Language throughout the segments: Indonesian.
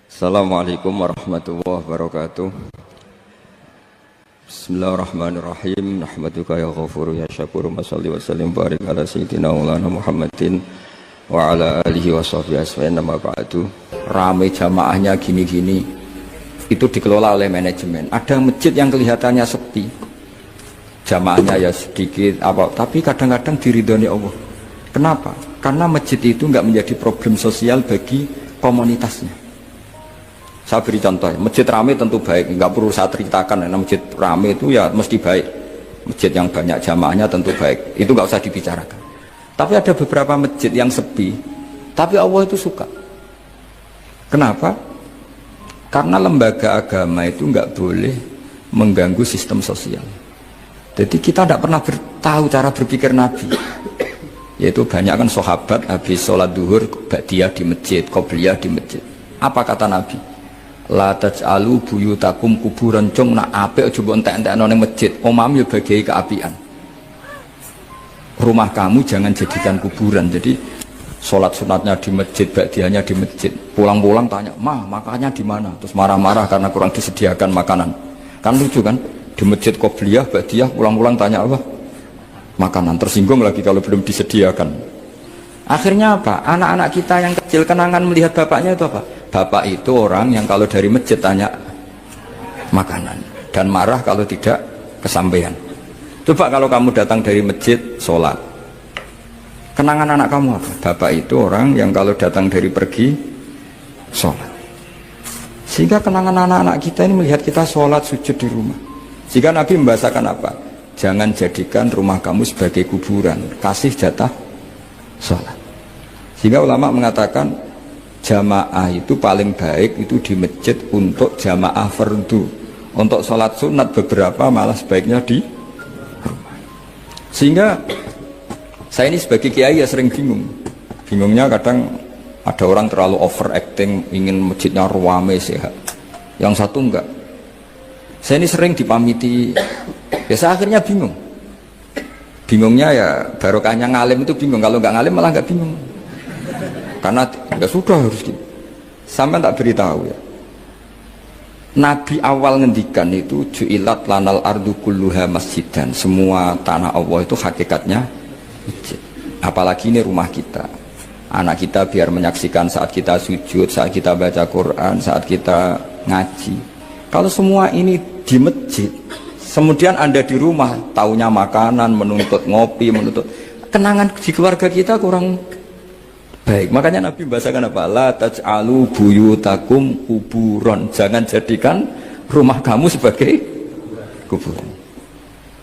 Assalamualaikum warahmatullahi wabarakatuh. Bismillahirrahmanirrahim. Nahmaduka ya ghafuru ya syakuru. Mashalli wa sallim barik ala sayyidina maulana Muhammadin wa ala alihi wa sahbihi asfa'in. Nama ba'du. Rame jamaahnya gini-gini, itu dikelola oleh manajemen. Ada masjid yang kelihatannya sepi, jamaahnya ya sedikit tapi kadang-kadang diridhoni Allah. Kenapa? Karena masjid itu enggak menjadi problem sosial bagi komunitasnya. Saya beri contoh, masjid rame tentu baik, nggak perlu saya ceritakan, karena masjid rame itu ya mesti baik. Masjid yang banyak jamaahnya tentu baik, itu nggak usah dibicarakan. Tapi ada beberapa masjid yang sepi, tapi Allah itu suka. Kenapa? Karena lembaga agama itu nggak boleh mengganggu sistem sosial. Jadi kita tidak pernah tahu cara berpikir Nabi. Yaitu banyak kan sahabat habis sholat duhur, ba'diyah di masjid, qobliyah di masjid. Apa kata Nabi? La taj'alu buyutakum kuburan, cung nak apik aja mbok entek-entekno ning masjid, omam yo bagai keapian. Rumah kamu jangan jadikan kuburan. Jadi sholat sunatnya di masjid, ba'diyahnya di masjid. Pulang-pulang tanya, "Mah, makannya di mana?" Terus marah-marah karena kurang disediakan makanan. Kan lucu kan? Di masjid qobliyah, ba'diyah, pulang-pulang tanya apa? Makanan. Tersinggung lagi kalau belum disediakan. Akhirnya apa? Anak-anak kita yang kecil kenangan melihat bapaknya itu apa? Bapak itu orang yang kalau dari masjid tanya makanan dan marah kalau tidak kesampaian. Coba kalau kamu datang dari masjid sholat, kenangan anak kamu apa? Bapak itu orang yang kalau datang dari pergi sholat. Sehingga kenangan anak-anak kita ini melihat kita sholat sujud di rumah. Jika Nabi membahasakan apa? Jangan jadikan rumah kamu sebagai kuburan, kasih jatah sholat. Sehingga ulama mengatakan jamaah itu paling baik itu di masjid untuk jamaah fardu. Untuk sholat sunat beberapa malah sebaiknya di rumah. Sehingga saya ini sebagai kiai ya sering bingung. Bingungnya kadang ada orang terlalu overacting, ingin masjidnya ruame sehat, yang satu enggak. Saya ini sering dipamiti, biasa akhirnya bingung. Bingungnya ya barokahnya ngalim itu bingung, kalau nggak ngalim malah nggak bingung. Karena ya sudah harus gitu. Sampai tak beritahu ya. Nabi awal ngendikan itu ju'ilat lanal ardu kulluha masjidan. Semua tanah Allah itu hakikatnya masjid. Apalagi ini rumah kita. Anak kita biar menyaksikan saat kita sujud, saat kita baca Quran, saat kita ngaji. Kalau semua ini di masjid, kemudian Anda di rumah taunya makanan, menuntut ngopi, menuntut kenangan di keluarga kita kurang baik. Makanya Nabi membahasakan apa? La taj'alu buyutakum kuburon. Jangan jadikan rumah kamu sebagai kuburan.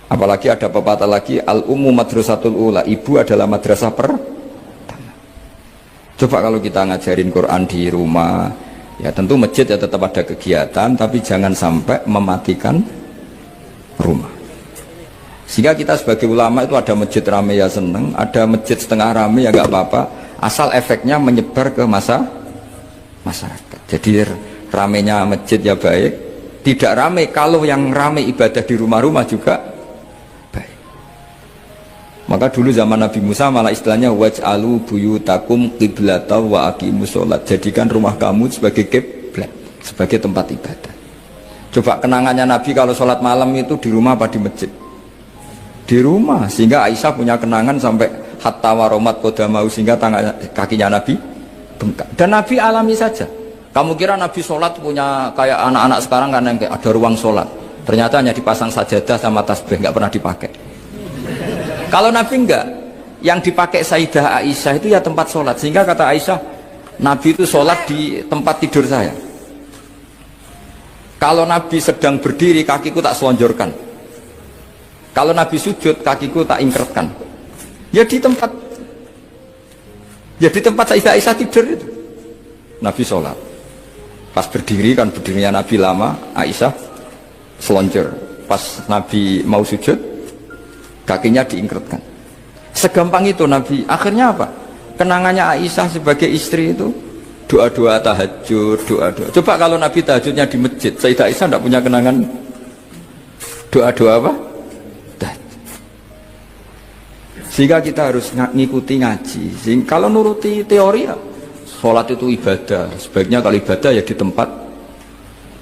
Apalagi ada pepatah lagi, al-ummu madrasatul ula, ibu adalah madrasah pertama. Coba kalau kita ngajarin Quran di rumah, ya tentu masjid ya tetap ada kegiatan, tapi jangan sampai mematikan rumah. Sehingga kita sebagai ulama itu ada masjid rame ya seneng, ada masjid setengah rame ya gak apa-apa, asal efeknya menyebar ke masyarakat. Jadi ramenya masjid ya baik, tidak rame kalau yang rame ibadah di rumah-rumah juga baik. Maka dulu zaman Nabi Musa malah istilahnya waj'alu buyutakum qiblata wa aqimus sholat. Jadikan rumah kamu sebagai kiblat, sebagai tempat ibadah. Coba kenangannya Nabi kalau sholat malam itu di rumah apa di masjid? Di rumah. Sehingga Aisyah punya kenangan sampai hatta waromat kodamau, sehingga kakinya Nabi bengkak. Dan Nabi alami saja. Kamu kira Nabi sholat punya kayak anak-anak sekarang kan yang ada ruang sholat, ternyata hanya dipasang sajadah sama tasbih, nggak pernah dipakai. Kalau Nabi enggak, yang dipakai Sayyidah Aisyah itu ya tempat sholat. Sehingga kata Aisyah, Nabi itu sholat di tempat tidur saya. Kalau Nabi sedang berdiri, kakiku tak selonjorkan. Kalau Nabi sujud, kakiku tak ingkretkan. Ya di tempat Sayyidah Aisyah tidur itu Nabi sholat. Pas berdiri kan berdirinya Nabi lama, Aisyah selonjor. Pas Nabi mau sujud, kakinya diingkretkan. Segampang itu Nabi. Akhirnya apa? Kenangannya Aisyah sebagai istri itu doa-doa tahajud, doa-doa. Coba kalau Nabi tahajudnya di masjid, Sayyidah Aisyah tidak punya kenangan doa-doa apa? Sehingga kita harus ngikuti ngaji. Sehingga kalau nuruti teori ya sholat itu ibadah. Sebaiknya kalau ibadah ya di tempat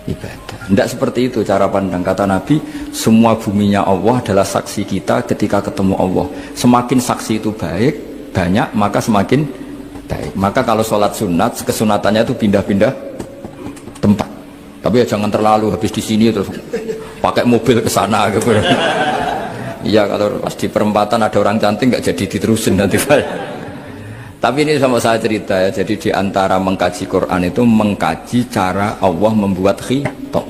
ibadah. Tidak seperti itu cara pandang. Kata Nabi, semua buminya Allah adalah saksi kita ketika ketemu Allah. Semakin saksi itu banyak, maka semakin baik. Maka kalau sholat sunat, kesunatannya itu pindah-pindah tempat. Tapi ya jangan terlalu habis di sini terus pakai mobil ke sana gitu. Iya, kalau pas di perempatan ada orang cantik nggak jadi diterusin nanti. Tapi ini sama saya cerita ya. Jadi di antara mengkaji Quran itu mengkaji cara Allah membuat khitab.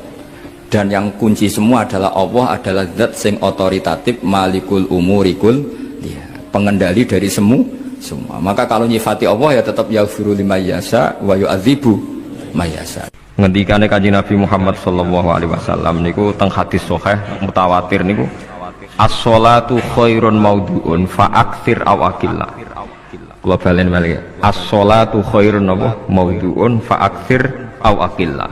Dan yang kunci semua adalah Allah adalah zat sing otoritatif, malikul umurikul, ya, pengendali dari semua. Maka kalau nyifati Allah ya tetap yaghfiru liman yasha wa yu'adzibu may yasha. Ngendikane Kanjeng Nabi Muhammad sallallahu alaihi wasallam niku teng hadis sahih mutawatir niku, as-sholatu khairun maudhu'un fa aktsir aw aqilla. Kula balen malih. As-sholatu khairun maudhu'un fa aktsir aw aqilla.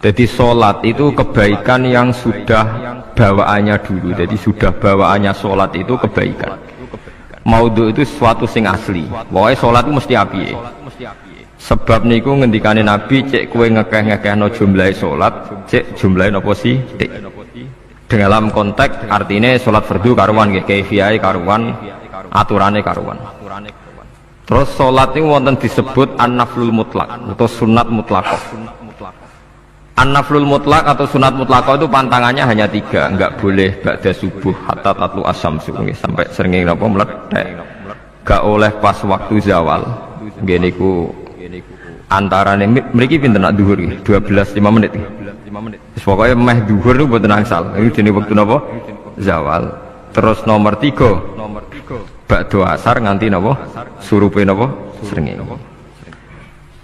Jadi sholat itu kebaikan yang sudah bawaannya dulu. Jadi sudah bawaannya sholat itu kebaikan. Maudhu itu sesuatu sing asli. Pokoknya sholat itu mesti api. Sebab niku ngendikane Nabi, cek kue ngekeh-ngekehno jumlahe sholat, cek jumlahe napa sih? Dalam konteks artinya sholat fardu karuan nggih, kaifiyai karuan, aturane karuan. Terus sholat itu wonten disebut an-naflul mutlak atau sunat mutlaqah. An-naflul mutlak atau sunat mutlaqah itu pantangannya hanya 3, enggak boleh ba'da subuh hatta tatlu asyamsu sampai srengenge napa meletek. Enggak oleh pas waktu zawal. Nggih niku antarane mriki pinten nak dhuwur nggih? 12 5 menit. Pokoknya meh dhuwur niku mboten angsal. Iki jenenge wektu napa? Zawal. Terus nomor 3 ba'da asar nganti napa? Surupe napa? Srengenge.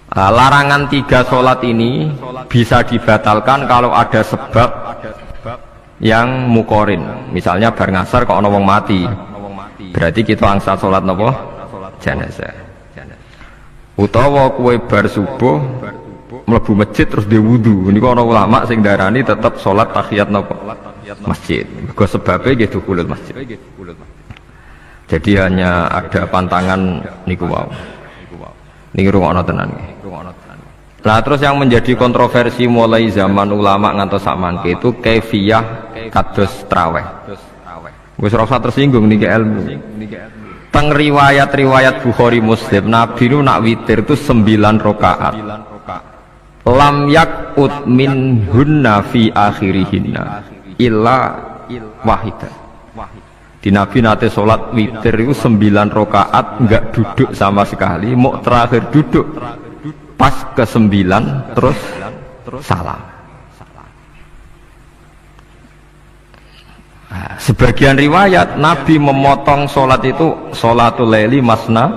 Larangan 3 sholat ini bisa dibatalkan kalau ada sebab yang mukorin. Misalnya bar ngasar kok ana wong mati, berarti kita angsal sholat napa? Jenazah. Utawa kue bar subuh mlebu masjid terus dia wudu. Niku ana ulama sing darani tetap sholat tahiyat napa? Masjid. Mergo sebabe nggih dukhulul masjid. Jadi hanya ada pantangan niku wau. Niki rungokno tenan nggih. Nah terus yang menjadi kontroversi mulai zaman ulama ngantos sakmangke itu kaifiyah kados traweh. Wis ora usah tersinggung niki ilmu. Teng riwayat-riwayat Bukhari Muslim Nabi nu nak witir itu 9 rakaat. Lam yakut min hunna fi akhirihinna illa wahidah. Di Nabi nate sholat witir itu 9 rakaat enggak duduk sama sekali, mau terakhir duduk pas ke-9 terus salam. Nah, sebagian riwayat Nabi memotong sholat itu sholatul laili masna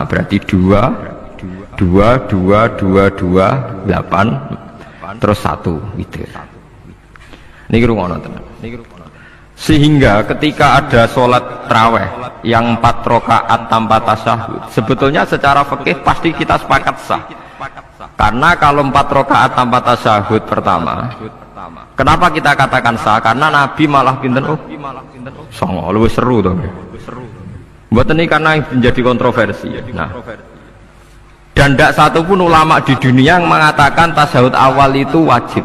berarti 2 8 terus 1 witir. Niki rungono tenan. Sehingga ketika ada sholat traweh yang 4 rakaat tanpa tasyahud, sebetulnya secara fikih pasti kita sepakat sah. Karena kalau 4 rakaat tanpa tasyahud pertama, kenapa kita katakan sah? Karena Nabi malah pinten songo, lebih seru dong. Buat ini karena menjadi kontroversi. Nah, dan tidak satu pun ulama di dunia yang mengatakan tasyahud awal itu wajib.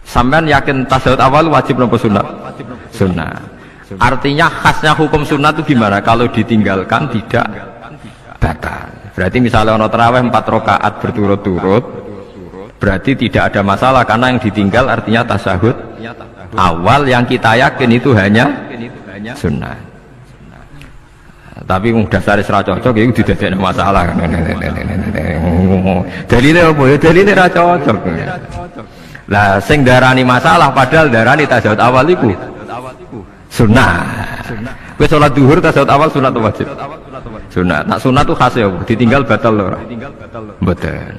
Sampean yakin tasyahud awal wajib nopo sunat? Sunat. Artinya khasnya hukum sunat itu gimana? Kalau ditinggalkan tidak batal. Berarti misalnya ono tarawih 4 rakaat berturut-turut, berarti tidak ada masalah karena yang ditinggal artinya tasyahud awal yang kita yakin itu hanya sunat. Tapi dasar ra cocok itu tidak ada masalah. Dalile apa ya? Dalile ra cocok. Lah sing darani masalah padahal darani tasyahud awal iku sunah. Kowe salat zuhur tasyahud awal sunat atau wajib? Sunat. Nak sunat tuh khas ya, ditinggal batal lho ora? Mboten.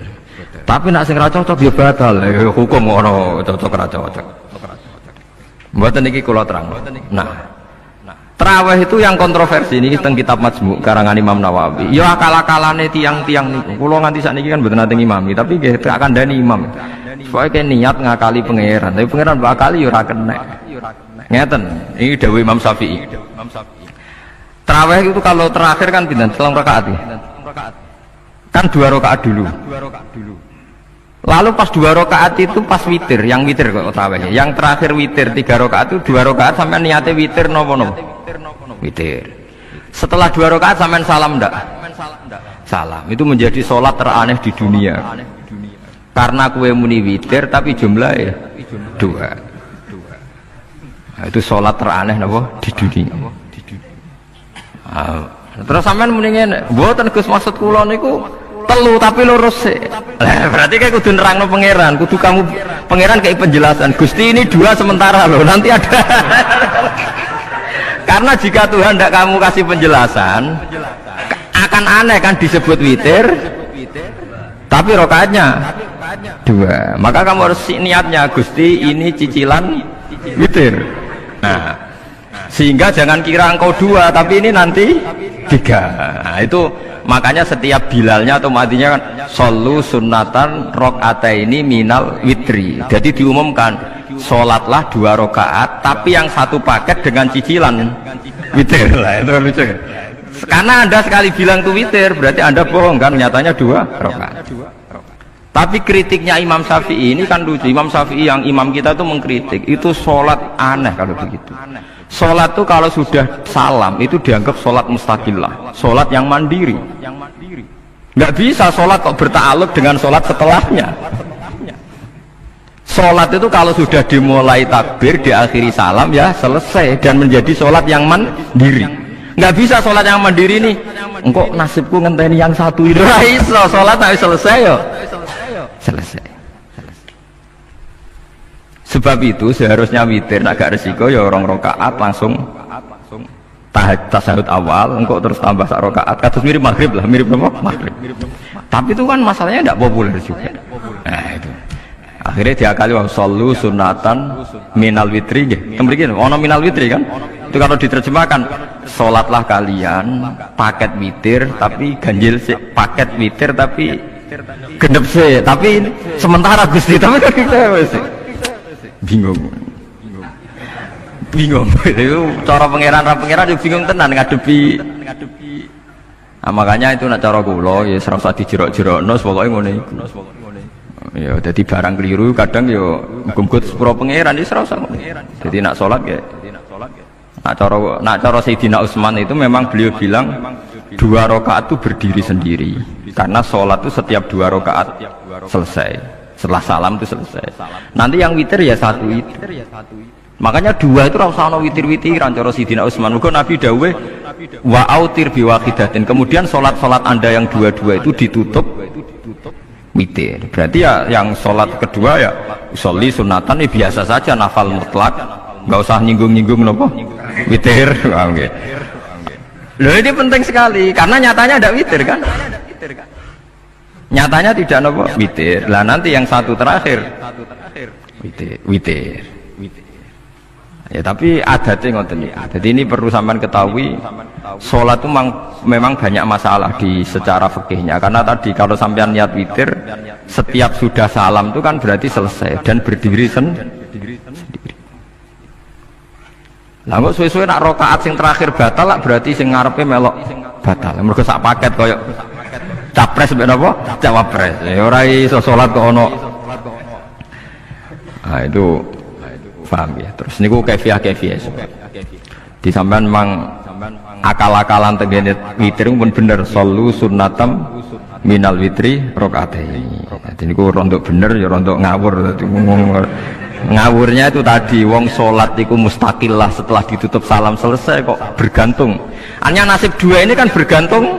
Tapi nak sing ra cocok ya batal. Hukum ngono cocok ra cocok. Mboten iki kula terang. Nah, tarawih itu yang kontroversi ini teng kitab Majmu' karangan Imam Nawawi. Ya akal-akalane tiang-tiang niku. Kula nganti sakniki kan mboten nate ngimami, tapi nggih tak kandhani imam. Soalnya niat ngakali pangeran, tapi pangeran bakali ya ora kena. Ngeten, ini dawuh Imam Syafi'i. Tarawih itu kalau terakhir kan pinten? 3 rakaat. Kan 2 rakaat dulu. Lalu pas 2 rakaat itu pas witir, yang witir kok tarawih. Yang terakhir witir 3 rakaat itu 2 rakaat sampai niatnya witir nopo. Witir. Setelah 2 rakaat sampai salam ndak? Salam. Itu menjadi sholat teraneh di dunia. Karena kue muni witir tapi jumlahnya 2. Nah, itu sholat teraneh nopo di dunia. Terus sampean mendingin, mboten Gus maksud kula niku telu tapi lurus sih. Berarti kayak kudu nerangno pangeran, kudu kamu pangeran kayak penjelasan. Gusti ini 2 sementara loh, nanti ada. Karena jika Tuhan tidak kamu kasih penjelasan, akan aneh kan disebut witir, tapi rokaatnya 2. Maka kamu harus niatnya Gusti ini cicilan witir. Nah, sehingga jangan kira engkau 2, tapi ini nanti 3. Nah, itu makanya setiap bilalnya atau matinya kan solu sunnatan rokataini minal witri. Jadi diumumkan sholatlah 2 rakaat tapi yang 1 paket dengan cicilan witir. Lah itu lucu. Karena Anda sekali bilang itu witir berarti Anda bohong kan, nyatanya 2 rakaat. Tapi kritiknya Imam Syafi'i ini kan lucu. Imam Syafi'i yang imam kita itu mengkritik itu sholat aneh kalau begitu. Sholat itu kalau sudah salam itu dianggap sholat mustaqillah, sholat yang mandiri. Nggak bisa sholat kok berta'alluq dengan sholat setelahnya. Sholat itu kalau sudah dimulai takbir, diakhiri salam ya selesai dan menjadi sholat yang mandiri. Nggak bisa sholat yang mandiri nih. Engkau nasibku ngenteni yang satu itu. Iso sholat harus selesai yo. Selesai. Sebab itu seharusnya witir agak resiko ya orang rakaat langsung tasahud awal, engkau terus tambah sak rakaat. Kados mirip maghrib lah, mirip apa? Maghrib. Tapi itu kan masalahnya tidak populer juga. Nah itu. Akhirnya diakali wa shollu sunatan minal witri nggih. Mriki ono minal witri kan? Itu kalau diterjemahkan salatlah kalian paket witir tapi ganjil sih, paket witir tapi gendep sih, tapi sementara Gusti tapi kan kita bingung itu cara pangeran juga bingung tenan ngadepi. Nah, makanya itu nak cara kula ya ora usah dijerok-jerokno pokoke ngene iku. Ya dadi barang keliru kadang ya muga-muga sepuro pangeran ya ora usah ngono. Jadi nak salat ya nak cara Sayyidina Utsman itu memang beliau bilang 2 rakaat itu berdiri sendiri karena salat itu setiap 2 rakaat selesai. Setelah salam itu selesai. Nanti yang witir ya 1 witir. Makanya 2 itu rasa ana witir-witiran cara Sayyidina Utsman. Muga Nabi dawuh wa autir bi wahidatin. Kemudian salat-salat Anda yang 2 itu ditutup witir. Berarti ya yang salat kedua ya sholli sunatan ya biasa saja nafal mutlak. Enggak usah nyinggung-nyinggung napa? Witir. Nggih. Loh ini penting sekali karena nyatanya ada witir kan? Nyatanya tidak nopo witir. Lah nanti yang 1 terakhir witir. Ya tapi adatnya ngoten iki. Jadi ini perlu sampean ketahui, sholat itu memang banyak masalah di secara fikihnya. Karena tadi kalau sampean niat witir, setiap sudah salam itu kan berarti selesai dan berdiri sendiri. Lah kok suwe-suwe nak rakaat sing terakhir batal lah berarti sing ngarepe melok batal. Mergo sak paket koyo capres mbek napa? Cawapres. Ya ora iso salat kok ono. Nah itu paham ya. Terus niku kaifiah. Di sampean memang akal-akalan tegene witir pun bener solu sunnatam minal witri rakaataini. Jadi niku rontok bener ya rontok ngawur. Ngawurnya itu tadi wong salat iku mustaqillah setelah ditutup salam selesai kok bergantung. Hanya nasib 2 ini kan bergantung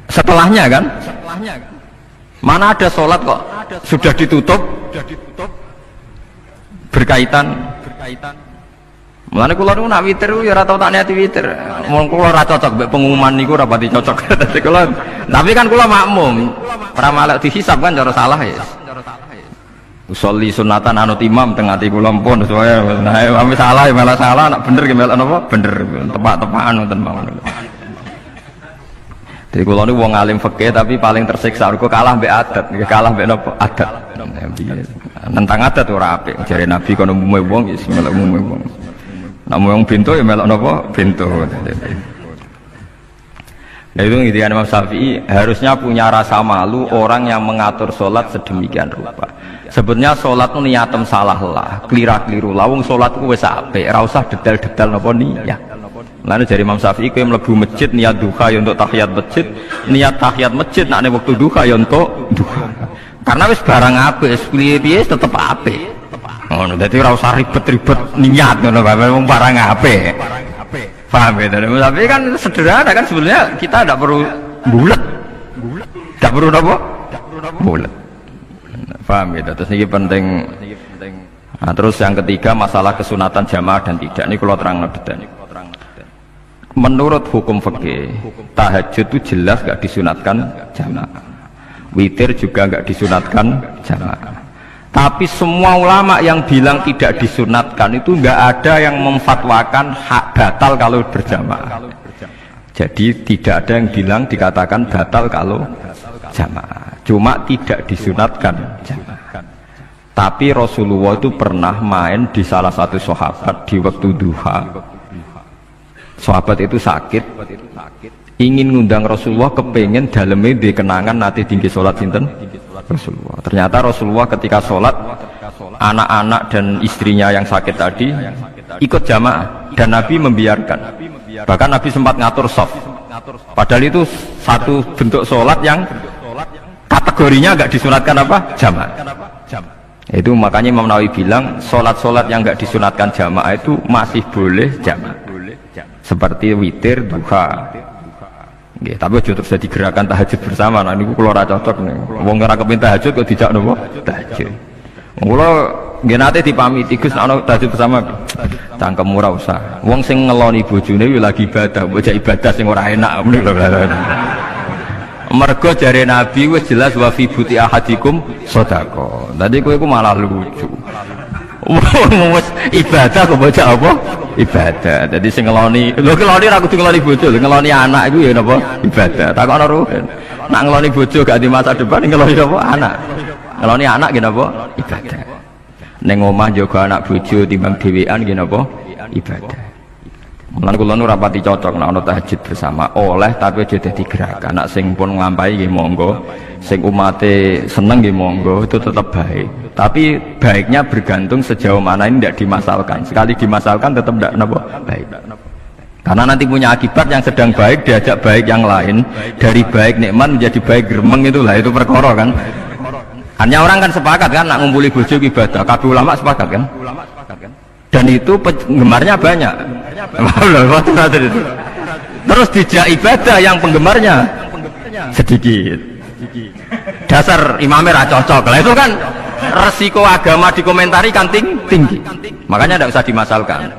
setelahnya kan? Mana ada sholat kok sudah ditutup berkaitan. Mulane kula niku nak witir ya ora tau tak niati witir. Mun kula ora cocok mbek pengumuman niku ora pati cocok. Tapi kan kula makmum. Ora malek dihisab kan cara salah ya. Usolli sunatan anut imam teng ati kula pun supaya nah ame salah ya malah salah, nak bener ki melok napa? Bener. Tepak-tepakan ngoten mawon. Jadi kalau ini wong alim fikih tapi paling tersiksa kok kalah mbek adat, kalah mbek napa adat. Nentang adat ora apik. Jare Nabi kono umume wong ya melok umume wong. Nek wong pintu ya melok napa? Pintu. Nah itu ngintikan Imam Syafi'i, harusnya punya rasa malu orang yang mengatur sholat sedemikian rupa. Sebetulnya sholat itu niatem salah lah, keliru lawung sholat itu wis apik, ora usah detail-detail napa niat. Lalu dari Imam Syafi'i kowe mlebu masjid niat duha ya untuk tahiyat masjid, niat tahiyat masjid nek waktu duha ya untuk duha. Karena wis barang apik, wis piye-piye tetep apik. Ngono, dadi ora usah ribet-ribet niat ngono bae, wong barang apik. Paham ya? Tapi kan sederhana kan sebenarnya kita tidak perlu bulat, tidak perlu apa? Bulat. Paham ya? Terus ini penting. Nah, terus yang ketiga masalah kesunatan jamaah dan tidak. Ini kalau terang detail. Menurut hukum fikih, tahajud itu jelas gak disunatkan jamaah. Witir juga gak disunatkan jamaah. Tapi semua ulama yang bilang tidak disunatkan itu nggak ada yang memfatwakan hak batal kalau berjamaah. Jadi tidak ada yang bilang dikatakan batal kalau jamaah. Cuma tidak disunatkan jamaah. Tapi Rasulullah itu pernah main di salah satu sahabat di waktu duha. Sahabat itu sakit, ingin ngundang Rasulullah, kepengen dalamnya di kenangan nanti tinggi sholat sinten Rasulullah. Ternyata Rasulullah ketika sholat, anak-anak dan istrinya yang sakit tadi ikut jamaah dan Nabi membiarkan. Bahkan Nabi sempat ngatur shaf. Padahal itu satu bentuk sholat yang kategorinya agak disunatkan apa? Jamaah. Itu makanya Imam Nawawi bilang sholat-sholat yang enggak disunatkan jamaah itu masih boleh jamaah. Seperti witir, duha. Nggih, tapi aja terus jadi gerakan tahajud bersama. Nah niku kula ora cocok nih. Wong ora kepengin tahajud kok dijak napa? Tahajud. Kula nggih nate dipamiti Gus ana tahajud bersama. Cangkem ora usah. Wong sing ngeloni bojone yo lagi ibadah, bocah ibadah sing ora enak ngono lho. Mergo jare Nabi wis jelas wa fi buti ahadikum sedekah. Tadi kowe iku malah lucu. Wis ibadah kok bocah apa? Ibadah. Jadi sing ngeloni, lho ngeloni ra kudu ngeloni bojo, ngeloni anak iku ya napa? Ibadah. Takokno ruhen. Nak ngeloni bojo gak di masa depan ngeloni apa? Anak. Ngeloni anak nggih napa? Ibadah. Ning omah jaga anak bojo timbang dhewean nggih napa? Ibadah. Mulane kula nu rapati cocok nek ana tahajud bersama oleh tapi aja dadi gerakan. Nak sing pun nglampahi nggih monggo, sing umate seneng nggih monggo, itu tetap baik. Tapi baiknya bergantung sejauh mana ini tidak dimasalkan. Sekali dimasalkan tetap tidak napa baik. Karena nanti punya akibat yang sedang baik diajak baik yang lain, dari baik nikmat menjadi baik gremeng, itulah itu perkara kan. Hanya orang kan sepakat kan nak ngumpuli bojo ibadah, kabeh ulama sepakat kan. Dan itu penggemarnya banyak. Terus dijak ibadah yang penggemarnya sedikit. Dasar imamnya ra cocok. Lah itu kan resiko agama dikomentari kan tinggi. Makanya tidak usah dimasalkan.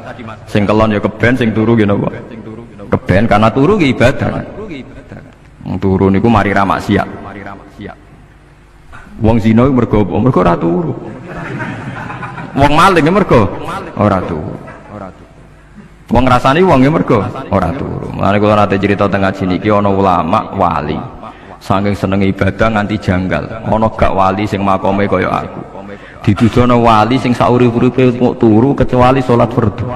Sing kelon ya keben, sing turu ya napa? Keben karena turu ki ibadah kan. Wong turu niku mari ra maksiat. Wong zina mergo apa? Mergo ora turu. Wong maling mergo ora turu. Wong ngrasani wong mergo ora turu. Mulane kula nate cerita teng ngaji niki ana ulama wali. Saking seneng ibadah nganti janggal. Ana gak wali sing makome kaya aku. Dituduhno wali sing saurip-uripe kok turu kecuali salat fardu.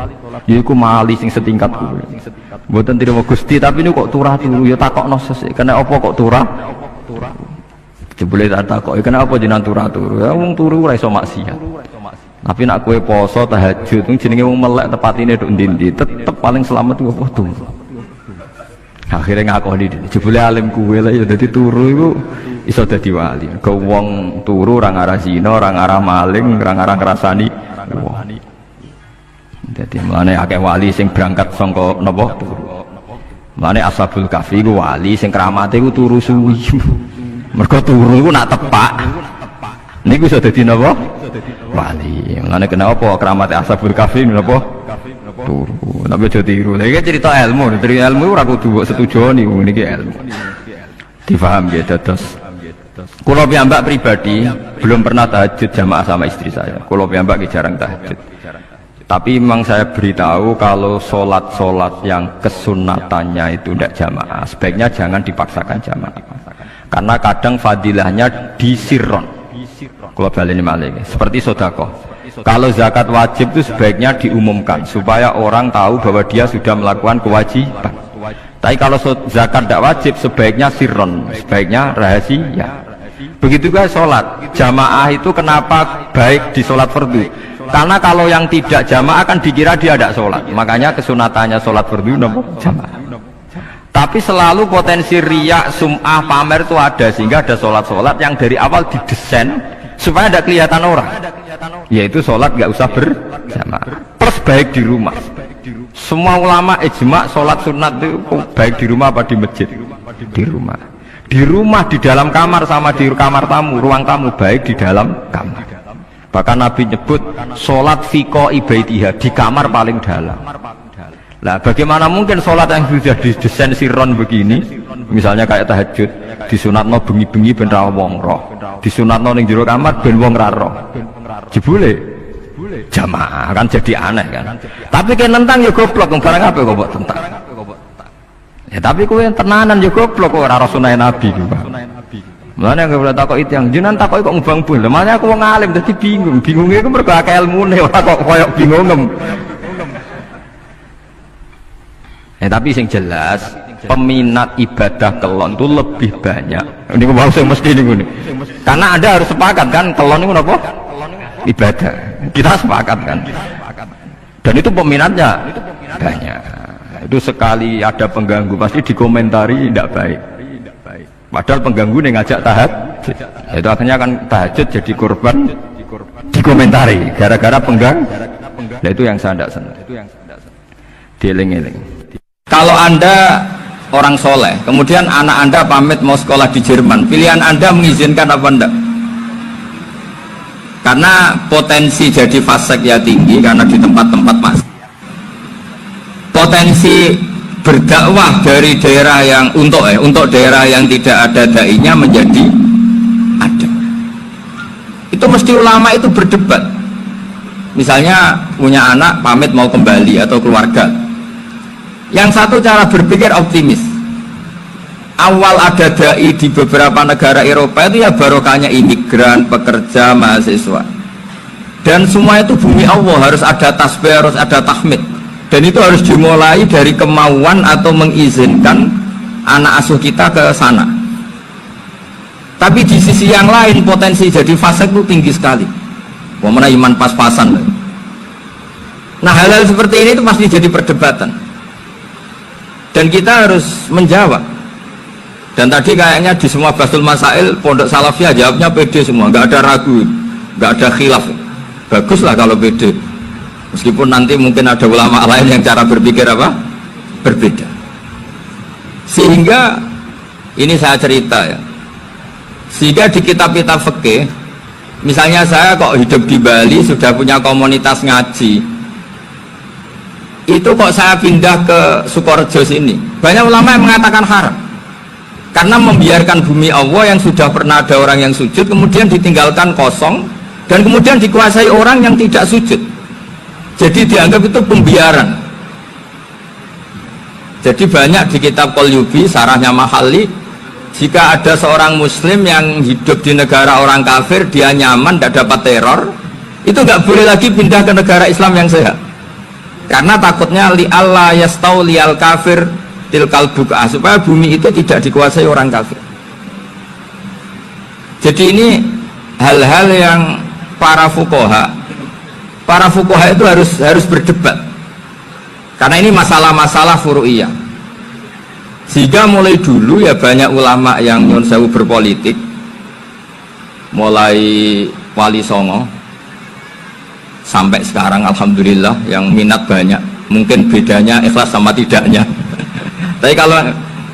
Yaiku wali sing setingkat kuwi. Mboten trimo Gusti tapi niku kok turah turu ya takokno sesuk. Kena apa kok turah? Jebule tak takoki kena apa jenengan turah turu. Ya wong turu ora iso maksiat. Tapi nak kue poso tahajud jenenge wong melek tepatine nduk ndi-ndi tetep paling selamat ku apa turu. Akhirnya ngakoni jebule alim kue lah ya dadi turu iku iso dadi wali. Ke wong turu ora ngarah zina, ora ngarah maling, ora ngarah ngrasani wong. Dadi mulane akeh wali sing berangkat saka napa turu. Mulane Ashabul Kahfi ku wali sing kramate ku turu suwi. Mergo turu iku nak tepak. Niku iso dadi napa? Wali. Mulane kenapa keramat Ashabul Kahfi napa? Turu. Tapi aja tiru. Lha iki cerita ilmu, dari ilmu ora kudu setuju niku niki ilmu. Difaham ya dados. Kula piyambak pribadi belum pernah tahajud jamaah sama istri saya. Kula piyambak jarang tahajud. Tapi memang saya beritahu kalau sholat-sholat yang kesunatannya itu tidak jamaah, sebaiknya jangan dipaksakan jamaah. Karena kadang fadilahnya disirron. Kalau baleni malih seperti sedekah. Kalau zakat wajib itu sebaiknya diumumkan supaya orang tahu bahwa dia sudah melakukan kewajiban. Tapi kalau zakat tidak wajib, sebaiknya sirron, sebaiknya rahasia. Begitu juga sholat jamaah itu kenapa baik di sholat fardu? Karena kalau yang tidak jamaah kan dikira dia tidak sholat, makanya kesunatannya sholat fardu jamaah. Tapi selalu potensi riya, sum'ah, pamer itu ada, sehingga ada sholat-sholat yang dari awal didesain supaya tidak kelihatan orang, yaitu sholat nggak usah berjamaah, plus baik di rumah. Semua ulama ijma sholat sunat itu baik di rumah apa di masjid? Di rumah. Di rumah, di dalam kamar sama di kamar tamu, ruang tamu, baik di dalam kamar. Bahkan Nabi nyebut sholat fiko ibaitiha, di kamar paling dalam. Nah, bagaimana mungkin sholat yang sudah didesain sirron begini, misalnya kayak tahajud, disunatno bengi-bengi ben ra wong roh, disunatno ning jero kamar ben wong ra roh. Jebule jamaah kan jadi aneh kan. Tapi kan nentang ya goblok, barang apa kok mbok tentang. Ya tapi kowe tenanan ya goblok kok ora sunah Nabi ku, Pak. Mulane aku ora takok itu yang jenengan takok kok ngubang bul. Makanya aku wong alim dadi bingung. Bingunge iku mergo akeh ilmune ora kok koyo bingungem. Tapi sing jelas peminat ibadah kelon itu lebih banyak. Ini mau saya mesti ini. Karena Anda harus sepakat kan kelon itu apa? Ibadah. Kita sepakat kan. Dan itu peminatnya banyak. Itu sekali ada pengganggu pasti dikomentari tidak baik. Padahal pengganggu yang ngajak tahajud. Itu akhirnya kan tahajud jadi korban dikomentari gara-gara pengganggu. Nah itu yang saya tidak senang. Dieling-eling. Kalau Anda orang soleh, kemudian anak Anda pamit mau sekolah di Jerman, pilihan Anda mengizinkan apa enggak? Karena potensi jadi fasik ya tinggi, karena di tempat-tempat mas. Potensi berdakwah dari daerah yang untuk daerah yang tidak ada dai-nya menjadi ada. Itu mesti ulama itu berdebat. Misalnya punya anak pamit mau kembali atau keluarga. Yang satu cara berpikir optimis. Awal ada dai di beberapa negara Eropa itu ya barokahnya imigran, pekerja, mahasiswa. Dan semua itu bumi Allah, harus ada tasbih, harus ada tahmid. Dan itu harus dimulai dari kemauan atau mengizinkan anak asuh kita ke sana. Tapi di sisi yang lain potensi jadi fasik itu tinggi sekali. Wamana iman pas-pasan. Nah hal-hal seperti ini itu pasti jadi perdebatan. Dan kita harus menjawab. Dan tadi kayaknya di semua Basul Masail Pondok Salafiyah jawabnya pede semua, nggak ada ragu, nggak ada khilaf. Baguslah kalau pede. Meskipun nanti mungkin ada ulama lain yang cara berpikir apa? Berbeda. Sehingga ini saya cerita ya. Sehingga di kitab-kitab fikih, misalnya saya kok hidup di Bali sudah punya komunitas ngaji. Itu kok saya pindah ke Sukorejo sini, banyak ulama yang mengatakan haram karena membiarkan bumi Allah yang sudah pernah ada orang yang sujud kemudian ditinggalkan kosong dan kemudian dikuasai orang yang tidak sujud, jadi dianggap itu pembiaran. Jadi banyak di kitab Qalyubi, sarahnya Mahalli, jika ada seorang muslim yang hidup di negara orang kafir, dia nyaman, tidak dapat teror, itu nggak boleh lagi pindah ke negara Islam yang sehat. Karena takutnya li Allah yastauliyal kafir tilkal buka, supaya bumi itu tidak dikuasai orang kafir. Jadi ini hal-hal yang para fuqaha itu harus berdebat. Karena ini masalah-masalah furu'iyah. Sehingga mulai dulu ya banyak ulama yang nyun sewu berpolitik, mulai Wali Songo sampai sekarang alhamdulillah yang minat banyak. Mungkin bedanya ikhlas sama tidaknya. Tapi kalau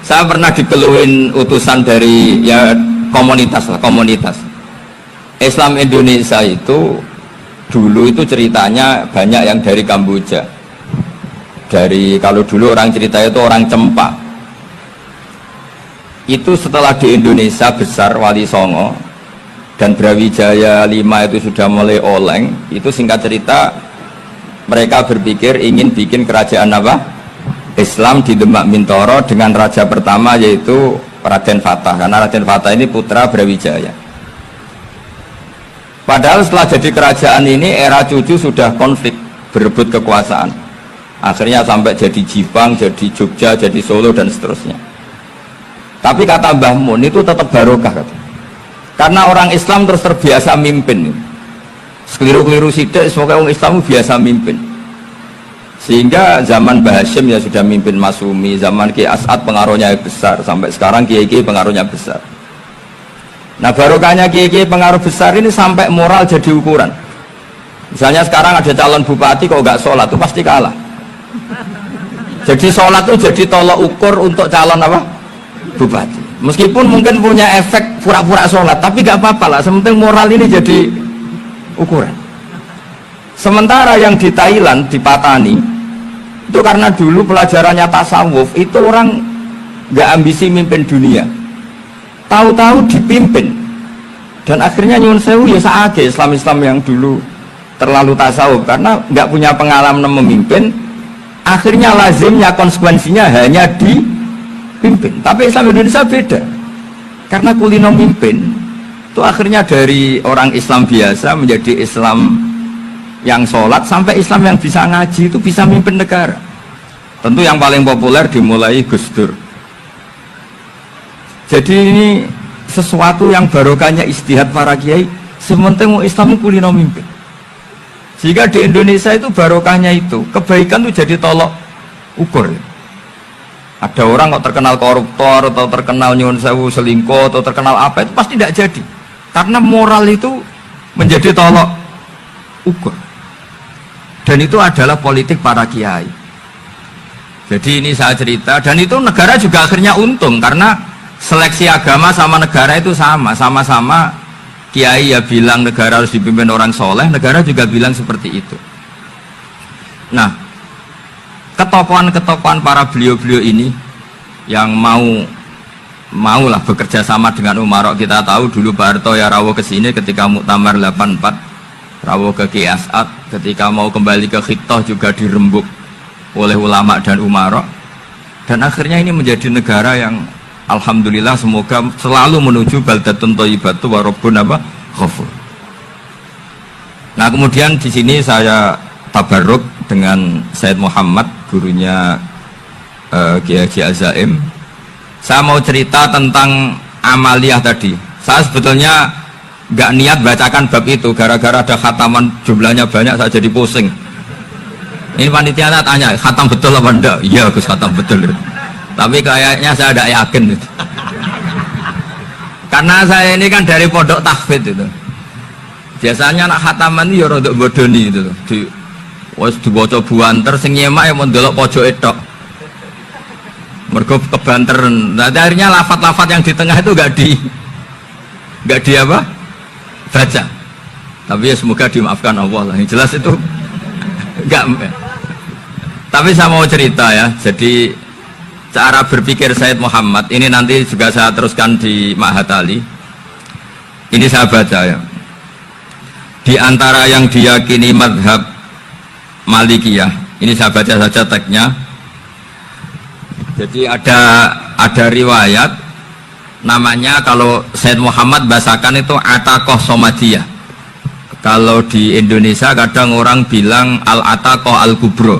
saya pernah dikeluhin utusan dari ya komunitas Islam Indonesia itu dulu itu ceritanya banyak yang dari Kamboja. Dari kalau dulu orang cerita itu orang Cempa. Itu setelah di Indonesia besar Wali Songo dan Brawijaya 5 itu sudah mulai oleng, itu singkat cerita mereka berpikir ingin bikin kerajaan apa? Islam di Demak Mintoro dengan raja pertama yaitu Raden Fatah, karena Raden Fatah ini putra Brawijaya. Padahal setelah jadi kerajaan ini era cucu sudah konflik, berebut kekuasaan Akhirnya sampai jadi Jipang, jadi Jogja, jadi Solo dan seterusnya. Tapi kata Mbah Mun itu tetap barokah kata. Karena orang Islam terus terbiasa mimpin. Sekeliru-keliru sidik, semoga orang Islam biasa mimpin. Sehingga zaman Mbah Hashim ya sudah mimpin Masumi, zaman Ki As'ad pengaruhnya besar, sampai sekarang Kiai-Kiai pengaruhnya besar. Nah barokahnya Kiai-Kiai pengaruh besar ini sampai moral jadi ukuran. Misalnya sekarang ada calon bupati kok nggak sholat itu pasti kalah. Jadi sholat itu jadi tolok ukur untuk calon apa? Bupati. Meskipun mungkin punya efek pura-pura sholat, tapi nggak apa-apa lah. Sementing moral ini jadi ukuran. Sementara yang di Thailand, di Patani, itu karena dulu pelajarannya tasawuf, itu orang nggak ambisi mimpin dunia. Tahu-tahu dipimpin. Dan akhirnya nyuwun sewu ya saage Islam-Islam yang dulu terlalu tasawuf karena nggak punya pengalaman memimpin. Akhirnya lazimnya konsekuensinya hanya dipimpin. Tapi Islam Indonesia beda. Karena kulino mimpin itu akhirnya dari orang Islam biasa menjadi Islam yang sholat sampai Islam yang bisa ngaji itu bisa mimpin negara. Tentu yang paling populer dimulai Gus Dur. Jadi ini sesuatu yang barokahnya istihad para kiai. Sementing Islam kulino mimpin. Jika di Indonesia itu barokahnya itu kebaikan itu jadi tolok ukur. Ada orang kok terkenal koruptor atau terkenal nyuwun sewu selingkuh atau terkenal apa itu pasti tidak jadi. Karena moral itu menjadi tolok ukur. Dan itu adalah politik para kiai. Jadi ini saya cerita dan itu negara juga akhirnya untung karena seleksi agama sama negara itu sama-sama kiai ya bilang negara harus dipimpin orang soleh, negara juga bilang seperti itu. Nah, ketokohan-ketokohan para beliau-beliau ini yang maulah bekerja sama dengan Umarok. Kita tahu dulu Pak Harto ya rawuh ke sini ketika Muktamar 84, rawuh ke Ki As'ad, ketika mau kembali ke Khittah juga dirembuk oleh ulama dan Umarok. Dan akhirnya ini menjadi negara yang alhamdulillah semoga selalu menuju baldatun thayyibatu wa rabbun ghafur. Nah, kemudian di sini saya tabarruk dengan Said Muhammad, gurunya Kiai Haji Azaim. Saya mau cerita tentang amaliyah tadi. Saya sebetulnya nggak niat bacakan bab itu, gara-gara ada khataman jumlahnya banyak saya jadi pusing. Ini panitia tanya, khatam betul apa enggak? Iya Gus, khatam betul. Tapi kayaknya saya tidak yakin itu. Karena saya ini kan dari pondok tahfidz itu. Biasanya anak khataman itu ya rodok bodoni itu. Wes dibaca buanter sing nyemak ya mau ndelok pojoke tok. Mergo kebanteren. Nah, akhirnya lafat-lafat yang di tengah itu enggak di apa? Baca. Tapi ya semoga dimaafkan Allah lah. Yang jelas itu enggak. Tapi saya mau cerita ya. Jadi cara berpikir Said Muhammad ini nanti juga saya teruskan di Ma'had Ali. Ini saya baca ya. Di antara yang diyakini madhab Malikiyah, ini saya baca saja teksnya. Jadi ada riwayat namanya, kalau Said Muhammad bahasakan itu Ataqoh Somadiyah. Kalau di Indonesia kadang orang bilang Al-Ataqoh Al-Kubro,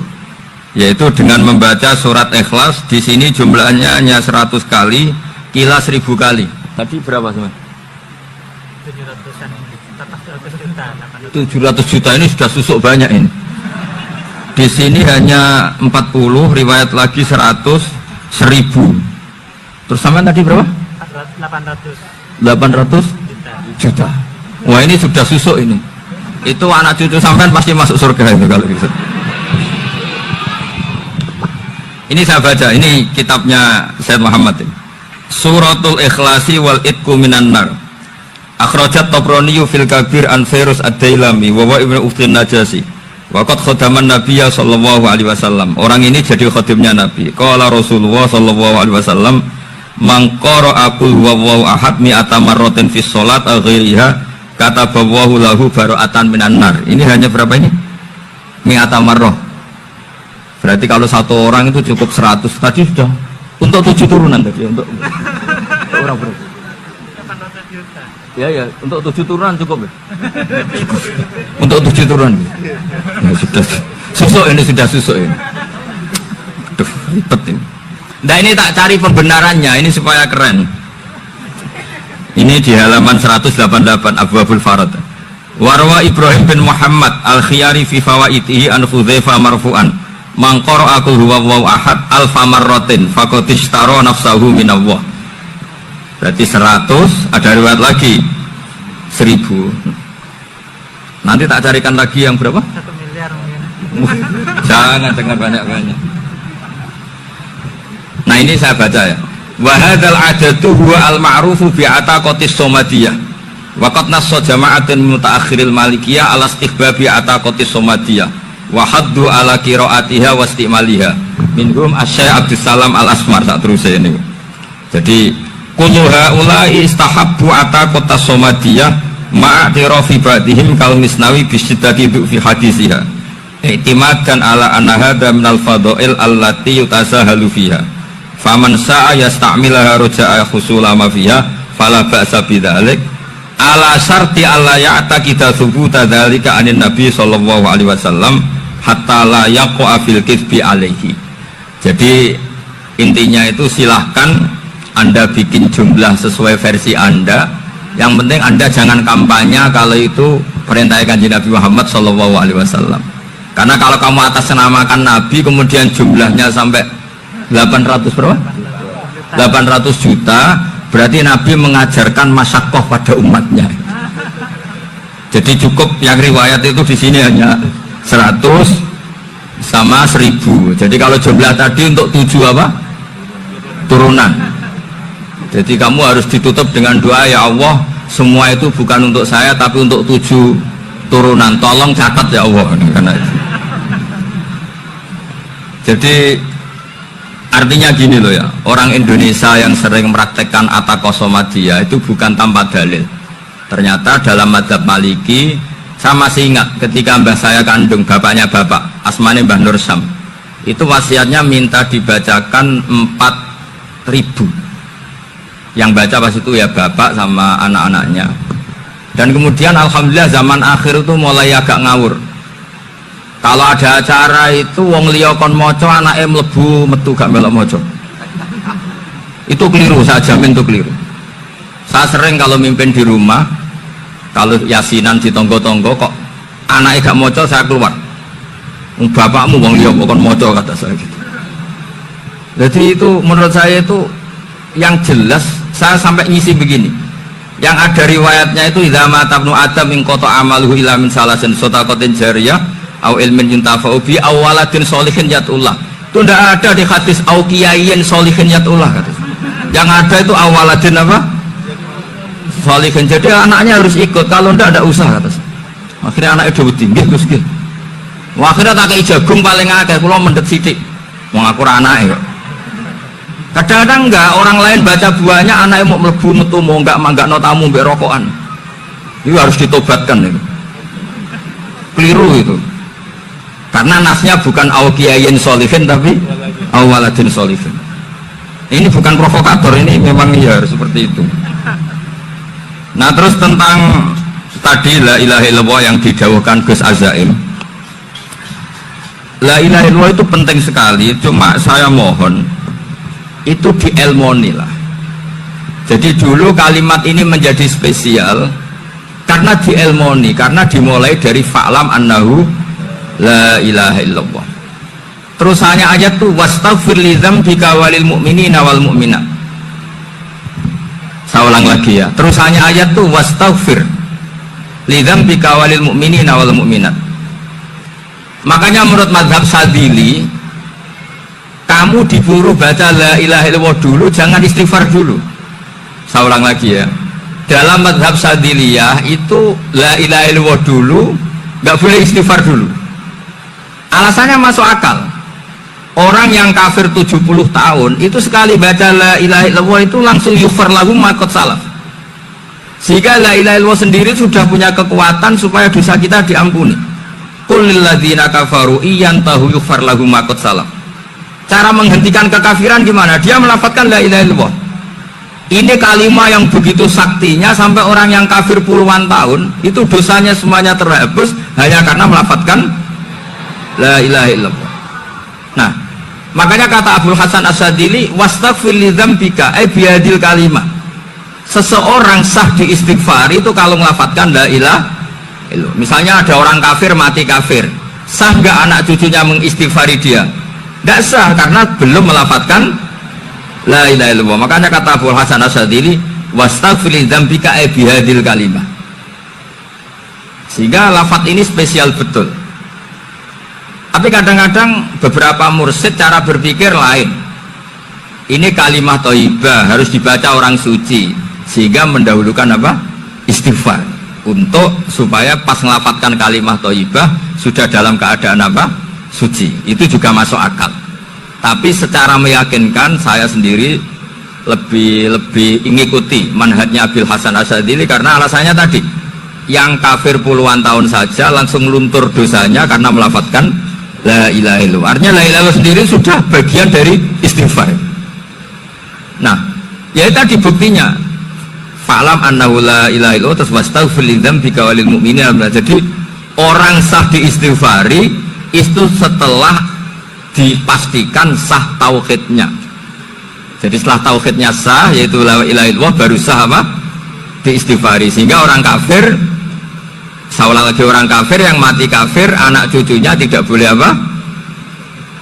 yaitu dengan membaca surat Ikhlas. Di sini jumlahnya hanya 100 kali, Kila 1000 kali. Tadi berapa teman? 700 juta ini sudah susuk banyak ini. Di sini hanya 40, riwayat lagi 100, 1000. Terus sama tadi berapa? 800 juta. Wah ini sudah susuk ini. Itu anak cucu sampean pasti masuk surga itu kalau gitu. Ini saya baca, ini kitabnya Said Muhammad ini. Suratul Ikhlasi wal Itqu minan nar. Akhrajat Tabrani fil Kabir an Fairuz ad-Dailami wa wa ibnu Uftin Najasi. Waqad khadaman Nabiyya sallallahu alaihi wasallam. Orang ini jadi khadimnya Nabi. Qala Rasulullah sallallahu alaihi wasallam, "Man qara'a qul huwallahu ahad mi'ata marratin fi shalat aw ghairiha kataballahu lahu bara'atan minan nar." Ini hanya berapa ini? Mi'ata marrah. Berarti kalau satu orang itu cukup 100. Tadi sudah untuk 7 turunan tadi untuk orang berapa? 800 juta. Ya, untuk 7 turunan cukup ya? Cukup. Untuk 7 turunan. Ya, sudah susuk ini, sudah susuk ini. Waduh, ribet ini. Nah ini tak cari pembenarannya, ini supaya keren. Ini di halaman 188 Abwabul Farad. Warwa Ibrahim bin Muhammad al-Khiyari fi fawaitihi an Hudzaifah marfu'an. Man qara'a qul huwallahu ahad alfa marratin faqad ishtara nafsahu minallah. Berarti 100, ada riwayat lagi 1000. Nanti tak carikan lagi yang berapa? 1 miliar mungkin. Jangan banyak-banyak. Nah ini saya baca ya. Wa hadzal adatu huwa al-ma'rufu bi ataqatis somadiyah. Wa qad nassa jama'atun mutaakhiril malikiyah ala istihbabi ataqatis somadiyah wa haddu ala qiraatiha wa istimaliha. Minhum Asy-Syaikh Abdus Salam Al-Asmar sak terusé ini. Jadi kullu haula'i istahabbu ataqatas somadiyah ma'atirafi ba'dihim kal Misnawi bi syiddati fi hadisiha. I'timadan ala anna hadza minal fadha'il allati yutasahalu fiha. Faman sa'a yasta'milaha roja'a khusula ma fiha fala ba'sa bidzalik ala syarti alla ya'taqida thubuta dzalika anin nabi sallallahu alaihi wasallam hatta la yaqa fil kitsbi alaihi. Jadi intinya itu silahkan Anda bikin jumlah sesuai versi Anda, yang penting Anda jangan kampanye kalau itu perintah Kanjeng Nabi Muhammad sallallahu alaihi wasallam. Karena kalau kamu atasnamakan Nabi kemudian jumlahnya sampai 800 berapa? 800 juta, berarti Nabi mengajarkan masyakoh pada umatnya. Jadi cukup yang riwayat itu di sini hanya 100 sama 1000. Jadi kalau jumlah tadi untuk 7 apa? Turunan. Jadi kamu harus ditutup dengan doa, ya Allah, semua itu bukan untuk saya tapi untuk 7 turunan. Tolong catat ya Allah. Karena itu. Jadi artinya gini loh ya, orang Indonesia yang sering mempraktekkan ataqosomadiyah itu bukan tanpa dalil. Ternyata dalam madzhab Maliki, saya masih ingat ketika mbah saya kandung, bapaknya bapak, asmane Mbah Nur Syam, itu wasiatnya minta dibacakan 4.000. Yang baca pas itu ya bapak sama anak-anaknya. Dan kemudian alhamdulillah zaman akhir itu mulai agak ngawur. Kalau ada acara itu wong liya kon maca anake mlebu metu gak melok maca. Itu keliru, saya jamin itu keliru. Saya sering kalau mimpin di rumah, kalau yasinan di tonggo-tonggo kok anake gak maca, saya keluar. Bapakmu wong liya kok kon maca, kata saya gitu. Jadi itu menurut saya itu yang jelas, saya sampai ngisi begini. Yang ada riwayatnya itu idza mata ibnu adam min qata amaluhu ila min salasin shadaqatin jariyah au ilmin yuntafa'u bi awaladin sholihin yatullah. Itu tidak ada di hadis au kiyayin sholihin yatullah kata. Yang ada itu awaladin apa? Sholihin. Jadi anaknya harus ikut, kalau tidak usah kata. Akhirnya anaknya udah tinggi terus gitu. Akhirnya tak kei jagung paling akeh, kula mendhet sithik. Wong aku ora anake kok. Kadang-kadang enggak, orang lain baca buahnya anaknya mau mlebu metu mau enggak manggakno tamu mbek rokokan. Itu harus ditobatkan itu. Keliru itu. Karena nasnya bukan awkiyayin sholihin tapi awaladin sholihin. Ini bukan provokator, ini memang ya harus seperti itu. Nah terus tentang tadi la ilaha illallah yang didawuhkan Gus Azaim. La ilaha illallah itu penting sekali, cuma saya mohon itu dielmoni lah. Jadi dulu kalimat ini menjadi spesial karena dielmoni, karena dimulai dari fa'lam annahu la ilaha illallah. Terus hanya ayat tuh wastaghfir li dzambika walil mu'minina wal mu'minat. Saya ulang lagi ya. Terus hanya ayat tuh wastaghfir li dzambika walil mu'minina wal mu'minat. Makanya menurut mazhab Sadili, kamu diburu baca la ilaha illallah dulu, jangan istighfar dulu. Saya ulang lagi ya. Dalam mazhab Sadiliyah itu la ilaha illallah dulu, nggak boleh istighfar dulu. Alasannya masuk akal. Orang yang kafir 70 tahun itu sekali baca la ilaha illallah itu langsung yughfar lahu ma qad salaf. Sehingga la ilaha illallah sendiri sudah punya kekuatan supaya dosa kita diampuni. Qul lil ladzina kafaru iyantahu yughfar lahum ma qad salaf. Cara menghentikan kekafiran gimana? Dia melafadzkan la ilaha illallah. Ini kalimat yang begitu saktinya sampai orang yang kafir puluhan tahun itu dosanya semuanya terhapus hanya karena melafadzkan la ilaha illallah. Nah, Makanya kata Abdul Hasan Asyadili, wastaghfir li dzambika ay bihadil kalimah. Seseorang sah di istighfar itu kalau melafatkan la ilaha illallah. Misalnya ada orang kafir mati kafir, sah nggak anak cucunya mengistighfari dia? Tidak sah, karena belum melafatkan la ilaha illallah. Makanya kata Abdul Hasan Asyadili, wastaghfir li dzambika ay bihadil kalimah. Sehingga lafaz ini spesial betul. Tapi kadang-kadang beberapa mursyid cara berpikir lain. Ini kalimah thayyibah harus dibaca orang suci, sehingga mendahulukan apa? Istighfar, untuk supaya pas melafatkan kalimah thayyibah sudah dalam keadaan apa? Suci. Itu juga masuk akal. Tapi secara meyakinkan saya sendiri lebih mengikuti manhajnya Abil Hasan Asyadili, karena alasannya tadi, yang kafir puluhan tahun saja langsung luntur dosanya karena melafatkan la ilaha illallah. Artinya la ilaha illallah sendiri sudah bagian dari istighfar. Nah, ya tadi buktinya. Fa'lam annahu la ilaha illallah terus wastaghfir li dzambika walil mu'minina. Jadi orang sah diistighfari itu setelah dipastikan sah tauhidnya. Jadi setelah tauhidnya sah, yaitu la ilaha illallah, baru sah apa? Diistighfari. Sehingga orang kafir, seolah lagi orang kafir yang mati kafir, anak cucunya tidak boleh apa?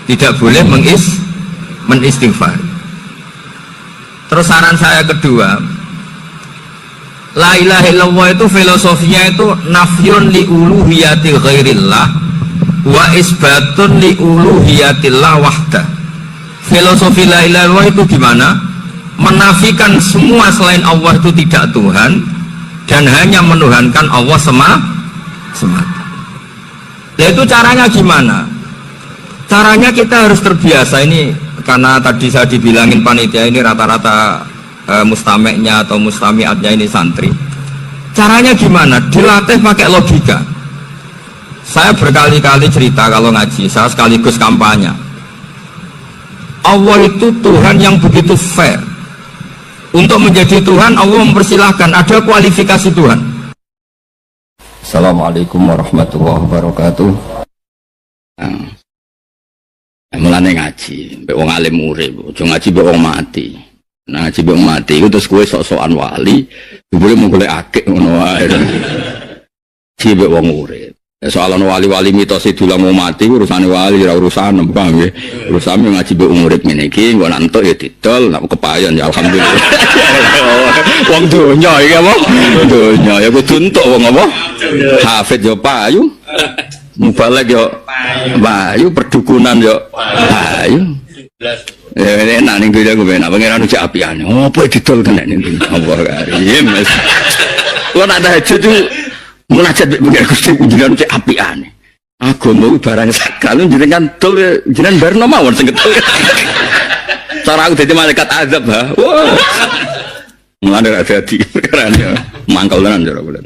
Tidak boleh menistighfar. Terus saran saya kedua, la ilaha illallah itu filosofinya itu nafyun li uluhiyatil ghairillah wa isbatun li uluhiyatillah wahda. Filosofi la ilaha illallah itu gimana? Menafikan semua selain Allah itu tidak Tuhan, dan hanya menuhankan Allah semata. Ya itu caranya gimana? Caranya kita harus terbiasa ini, karena tadi saya dibilangin panitia ini rata-rata mustameknya atau mustamiatnya ini santri. Caranya gimana? Dilatih pakai logika. Saya berkali-kali cerita kalau ngaji, saya sekaligus kampanye. Allah itu Tuhan yang begitu fair. Untuk menjadi Tuhan, Allah mempersilahkan, ada kualifikasi Tuhan. Assalamualaikum warahmatullahi wabarakatuh. Mulane ngaji, mbek wong alim urip, aja ngaji mbek wong mati. Nah, ngaji mbek wong mati iku terus kowe sok-sokan wali, boleh mung golek akeh ngono wae. Ci mbek wong urip. Soal ana wali-wali mitos dulang mau mati urusane wali ora urusan, paham nggih. Urusane ngaji mbek wong urip ngene iki, engko nek entuk ya didol, nek kepayon ya alhamdulillah. Wong donya iki apa? Donya ya kudu entuk wong apa? Hafid yo payu. Mubalek yo payu, perdukunan yo payu. Ya enak ning dunya ku enak, pangeran cek apiane. Opo didol kena ning Allah karim. Kuwi nak tahajud itu munajat mek pengen Gusti jenengan cek apiane. Agama barang sakral jenengan dol jenengan barno mawon sing ketol. Cara aku dadi malaikat azab ha. Wah. Mulane ra dadi perkara mangkel tenan cara kula.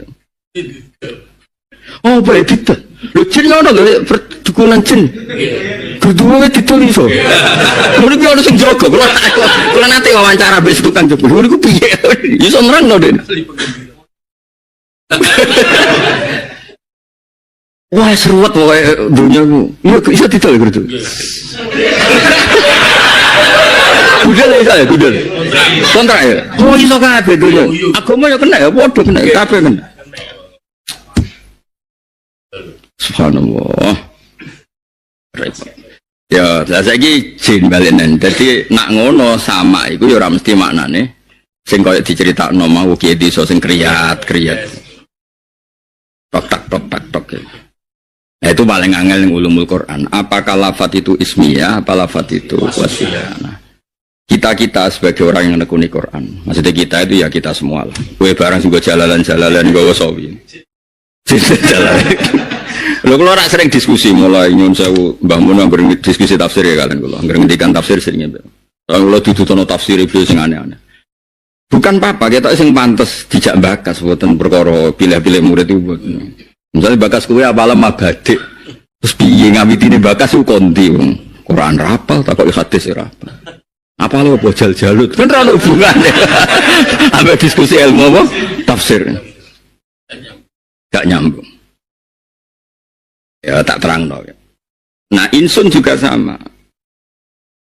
Oh, boleh didol. Lho jin ngono lho perdukunan jin. Kedua didol iso. Mriki ono sing jaga. Kula nate wawancara mbek tukang jebul. Niku piye? Iso nerangno, Den. Wah seruat wae dunyaku. Iya iso didol gitu. Budal iso ya, budal. Kontrak ya. Oh iso kabeh dunya. Agama ya kena ya, padha kena kabeh kena. Subhanallah. Repot. Ya, saiki jin balenan. Dadi nak ngono sama iku ya ora mesti maknane sing koyo diceritakno mau kiye desa sing kriyat-kriyat. Tok ya. Nah, itu paling angel yang ulumul Quran. Apakah lafaz itu ismiyah, apa lafaz itu wasiyah? Nah, kita sebagai orang yang menekuni Quran, maksudnya kita itu ya kita semua lah. Kue barang juga jalalan gawa sawi. Jalalan. Lo kalau orang sering diskusi mulai nyun sewu Mbah Mun anggere diskusi tafsir ya kalian kalau anggere ngendikan tafsir seringnya. Kalau dudu tafsir itu sing aneh-aneh. Bukan apa-apa, kita sing pantes dijak bakas buatan perkara pilih-pilih murid itu buat. Misalnya bakas kue apalah mabadik, terus piye ngawitine bakas itu konti, Quran rapal, takut hadis rapal. Apa lo bojal jalut? Kan terlalu hubungannya. Sampai diskusi ilmu apa? Tafsir. Gak nyambung. Ya tak terang dong. Nah insun juga sama.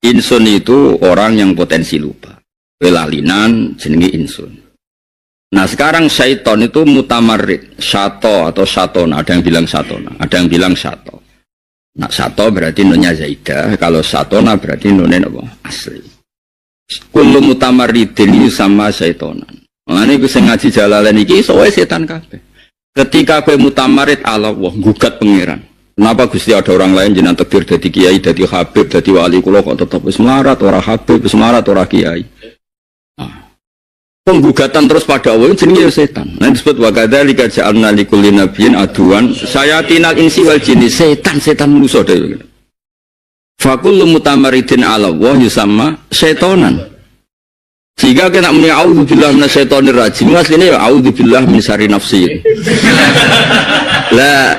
Insun itu orang yang potensi lupa. Lalinan jenenge insun. Nah sekarang syaiton itu mutamarrid, syato atau syatona, ada yang bilang syatona, ada yang bilang syato. Nah syato berarti nunnya zaidah, kalau syatona berarti nunnya apa? Asli. Kullu mutamarridin sama syaitonan. Mulane bisa ngaji Jalalain iki soalnya setan kabeh. Ketika kowe mutamarid ala Allah, gugat pangeran. Kenapa Gusti ada orang lain jenengan takdir dadi kiai, dadi habib, dadi wali kula kok tetep wis melarat ora habib, wis melarat ora kiai. Penggugatan terus pada Allah jenenge setan. Nah disebut wa kadzalika ja'alna likulli nabiyyin aduan sayatinal insi wal jinni, setan manusa dhewe. Fa kullu mutamaridin 'ala Allah yusamma syaitonan. Sehingga kena muni auzubillahi minasyaitonir rajim. Asline ya auzubillahi min syarri nafsi. Lah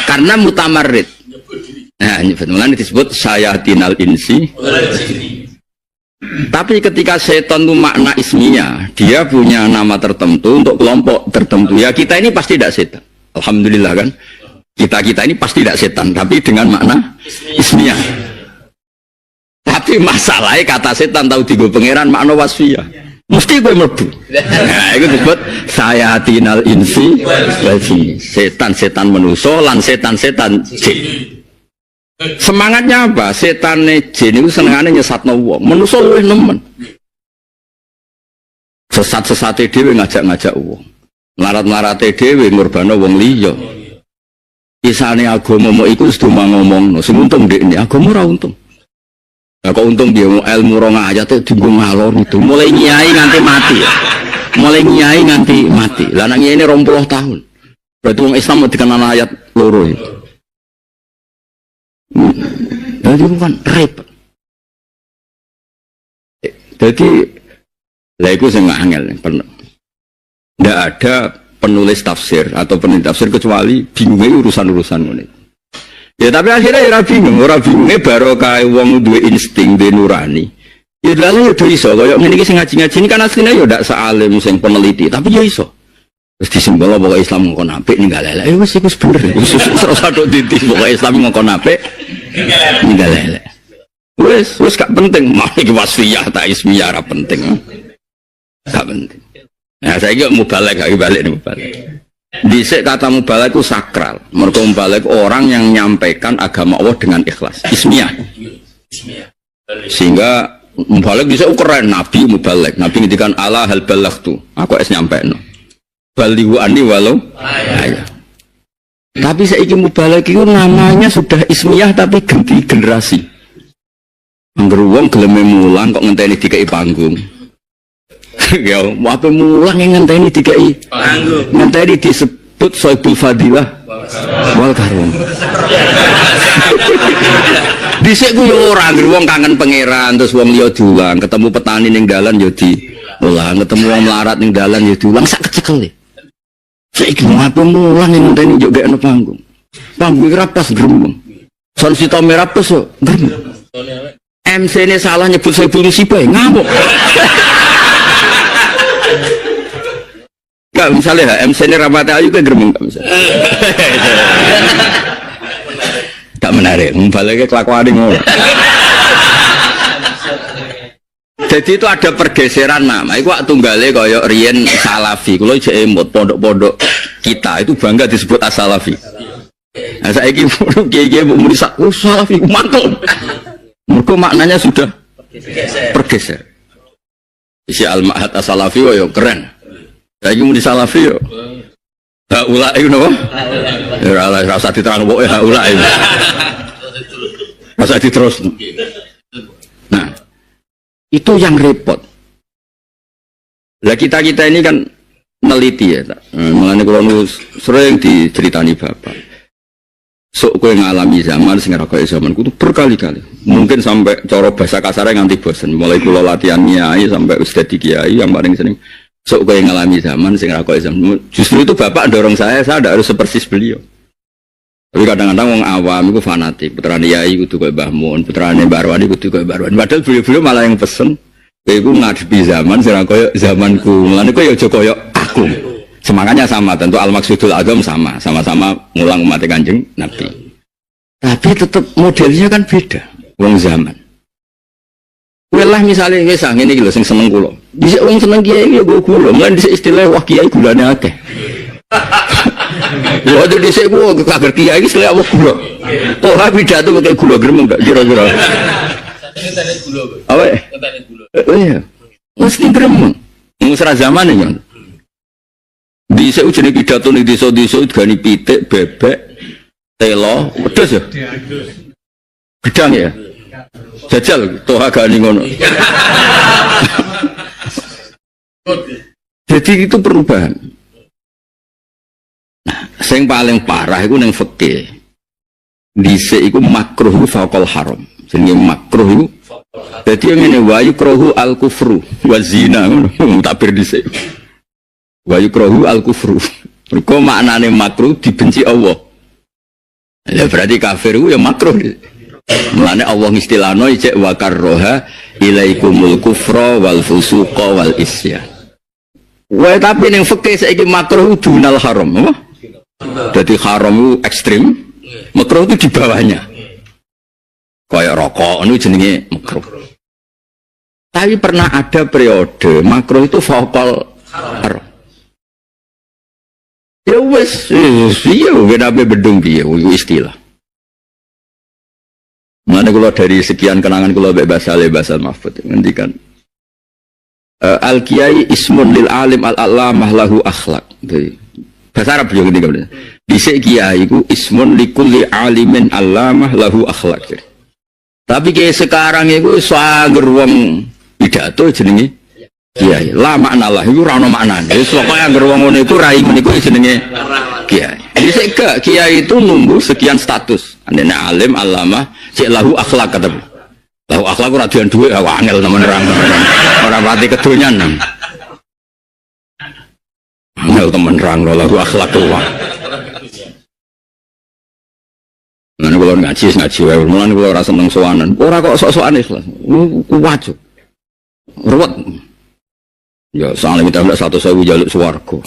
karena mutamarid. Nah, ini disebut sayatinal insi. Tapi ketika setan itu makna isminya, dia punya nama tertentu untuk kelompok tertentu. Ya kita ini pasti tidak setan. Alhamdulillah kan. Kita ini pasti tidak setan, tapi dengan makna isminya. Tapi masalahnya kata setan tahu digo pangeran makna wasfiyah. Mesti gue mlebu. Nah, itu disebut sayatinal insi wal jinni. Setan-setan manusa lan setan-setan jin. Semangatnya apa? Setan jin itu senengane nyesatno wong. Manusa luwih nemen. Sesat-sesate dhewe ngajak-ngajak wong. Melarat-melarate dhewe ngurbano wong liya. Isane agama mau iku wis ngomongno, sing untung ndekne agama ora untung. Nah, kok untung dia mau ilmu rong ayat itu dienggo ngalor itu. Mulai nyai nganti mati ya. Mulai nyai nganti mati. Lah nek nyai ini 20 tahun. Berarti wong Islam mau dikenal ayat loro itu. Jadi bukan repot. Jadi lah itu saya nggak angel. Tidak ada penulis tafsir atau penulis tafsir kecuali bingungnya urusan-urusan ini. Ya tapi akhirnya ya orang bingungnya baru kayak wong duwe insting, duwe nurani. Ya lalu ya iso, kayak ngene iki sing ngaji-ngaji ini kan aslinya ya ndak sealim sing peneliti, tapi ya iso. Terus disimbol bahwa Islam ngkon apik ninggal elek. Ya wis iku bener. Terus aduk titik bahwa Islam ngkon apik ninggal elek. Wis gak penting, mau iki wasfiyah ta ismiyah ora penting. Gak penting. Nah saiki mau balik nih. Dhisik kata mubalak itu sakral. Mergo mubalak orang yang menyampaikan agama Allah dengan ikhlas. Ismiyah. Sehingga mubalak bisa keren nabi mubalak. Nabi ngendikan ala hal balaghtu. Aku es nyampaikno. Balighu anni walau ayah. Tapi saiki mubalak itu namanya sudah ismiyah tapi ganti generasi. Angger wong geleme mulang kok ngenteni dikei panggung. Ya, apa mulang yang ngenteni dikai panggung. Ngenteni disebut Soibul Fadilah wal Karim. Dhisik ku yo ora anggere wong kangen pangeran terus wong liya diulang, ketemu petani ning dalan yo diulang, ketemu wong melarat ning dalan yo diulang sak kecekel. Saiki apa mulang yang ngenteni yo gak ono panggung. Panggung ora pas gremeng. Son sita merah pas yo gremeng. MC ini salah nyebut Soibul Musibah ngamuk. Enggak misalnya MC ini Rahmat Ayu kan geremeng enggak misalnya. Tak menarik, membaliknya kelakuan ini. Jadi itu ada pergeseran nama. Itu waktu tunggale koyok Rien Salafi. Kalau jek emot pondok-pondok kita itu bangga disebut as-Salafi. Nah saya ini kiai-kiai mau merisak, oh Salafi mantul. Mereka maknanya sudah pergeser. Isi al-ma'had as-Salafi yo keren. Lagi mau di Salafi yo. Haula itu napa? Ya Allah rasa diterang pokoke haula itu. Rasa diterus. Nah, itu yang repot. Lah kita ini kan meneliti ya, mulane kula sering diceritani Bapak. Sok kowe ngalami zaman sing ora kaya zamanku itu berkali-kali. Mungkin sampai cara bahasa kasarnya nganti bosen. Mulai kula latihan kiai sampai ustaz kiai yang paling sering sok kowe ngalami zaman sing ora kaya zaman. Justru itu Bapak dorong saya tidak harus sepersis beliau. Tapi kadang-kadang wong awam itu fanatik. Putrane yai kudu koyo Mbah Mun, putrane Mbah Arwani kudu koyo Mbah Arwani. Padahal beliau malah yang pesen kowe iku ngadepi zaman sing ora kaya zamanku. Mulane kowe ya aja kaya aku. Semangatnya sama, tentu al-maksudul agam sama-sama ngulang umat Kanjeng Nabi. Tapi tetap modelnya kan beda. wong zaman. Welah misalnya wis ngene iki lho sing seneng kula. Dhisik wong seneng kiai ya go kula, lan dhisik istilah wah kiai gulane akeh. Waduh dhisik ku kabar kiai iki selek wong kula. Oh pidato pakai gula gremeng gak kira-kira. Katane gula. Apa? Katane gula. Oh iya. Mesti gremeng. Musra zaman ya. Dhisik jenenge pidato ning desa-desa gani pitik, bebek, telo, wedhus ya. Gedang ya. Jajal toh agak ngono. Jadi itu perubahan. Nah, yang paling parah itu neng fikih. Dhisik iku makruh faqal haram. Jenenge makruh iku. Dadi ngene wa yukrahu al kufru wa zina ngono takbir dhisik. Wa yukrahu al kufru. Mergo maknane makruh dibenci Allah. Ya berarti kafir itu ya makruh. Mulane Allah ngistilahno ijek wa karroha ilaikumul kufra wal fusuqa wal isyan. Wah tapi ning fikih saiki makruh dunal haram, apa? Jadi haram itu ekstrim, makruh itu di bawahnya. Kayak rokok itu jenenge makruh. Tapi pernah ada periode makruh itu faqal haram. Ya wes, iya, kenapa bedung dia, istilah. Mana kalau dari sekian kenangan kalau bahasa mahfud nanti kan al kiai ismun lil alim al alamah lahu akhlak. Bahasa Arab juga ini kemudian. Dhisik kiai ku ismun likulli alimin alamah lahu akhlak. Tapi kayak sekarang itu sanger wong pidato jenenge kiai. La makna lah iku ora ono maknane. Wis pokoke anggere wong ngono iku rai niku jenenge kiai. Dhisik gak kiai itu nunggu sekian status. Andene alim alamah cek lahu akhlak kata. Lahu akhlak ora dian dhuwit angel temen ora pati kedonyan. Angel temen rang lahu akhlak tuwa. Nah, kalau ngaji wae, mulane kula ora seneng sowanan. Ora kok sok-sokan ikhlas. Kuwat. Ruwet. Ya, soalnya kita ndak 100.000 jaluk swarga.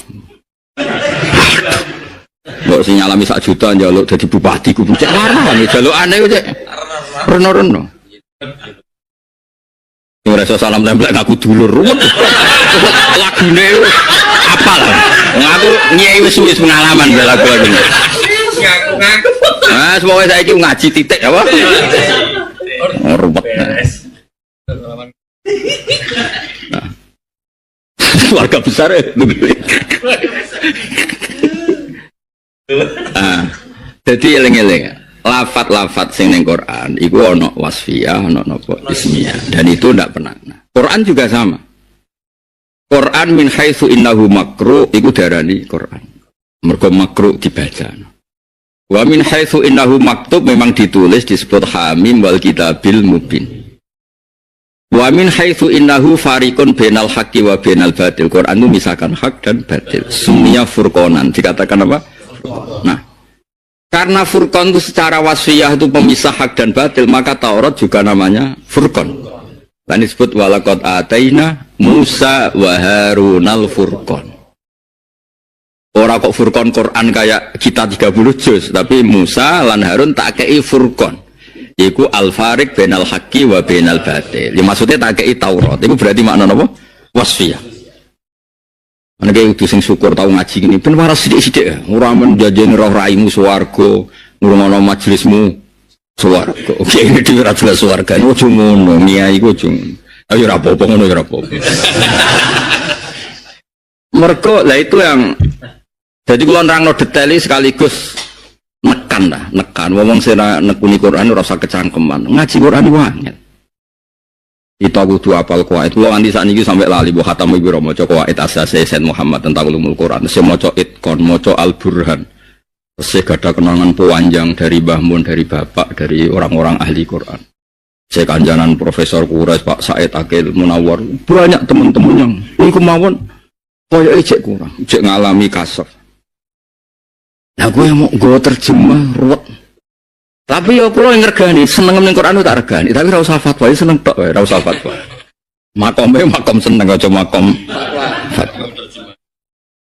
Mbok sing nyalami 1 juta njaluk dadi bupati ku cek larang jalukane ku cek. Reno-reno. Ora iso salam tempel ngaku dulur ruwet. Lagune apal. Ngaku nyai wis pengalaman lagu-lagu. Ngaku. Nah, semoga saiki ngaji titik apa? Ruwet. Keluarga besar ya. Jadi eling-eling lafat-lafat sing ning Quran iku ana wasfiyah, ana napa ismiyah dan itu ndak pernah. Quran juga sama. Quran min haitsu innahu makruh iku darani Quran. Mergo makruh dibaca. Wa min haitsu innahu maktub memang ditulis disebut hamim wal kitabil mubin. Wa min haitsu innahu fariqun bainal haqqi wa bainal batil. Quran itu misalkan hak dan batil. Sumia furqanan dikatakan apa? Nah, karena furqan itu secara wasfiyah itu pemisah hak dan batil, maka Taurat juga namanya furqan. Dan disebut walaqad ataina Musa wa Harunal furqan. Ora kok furqan Quran kayak kita 30 juz, tapi Musa lan Harun tak kei furqan. Iku al-fariq bainal haqqi wa bainal batil. Ya maksudnya tak kei Taurat. Itu berarti makna apa? Wasfiyah. Ana kayak sing syukur tau ngaji gini, ben waras sithik-sithik ya. Ora men jajene roh raimu swarga, ngrungokno majelismu swarga. Oke, ini dhewe ora jelas swarga. Ojo ngono, nyai iku ojo. Ayo ora apa-apa ngono ora apa-apa. Mergo lah itu yang jadi kula nerangno detail sekaligus nekan. Wong sing nekuni Quran ora usah kecangkeman. Ngaji Quran iku angel. Kita kudu apal kuwait. Kula nganti sakniki sampai lali bu khatam ibu maca kuwait asase Said Muhammad tentang ulumul Quran. Saya maca Itqan, maca Al-Burhan. Saya gada kenangan panjang dari Mbah Mun, dari bapak, dari orang-orang ahli Quran. Saya kanjanan Profesor Quraisy, Pak Said Akil Munawar. Banyak teman-teman yang iku mawon koyo ejek kurang, ejek ngalami kasar. Nah gue mau gue terjemah ruwet. Tapi ya kalau yang ngergani, seneng ning Quran tak regani, tapi ora usah fatwa, seneng tok wae, ora usah fatwa. Makome makom seneng aja makom fatwa.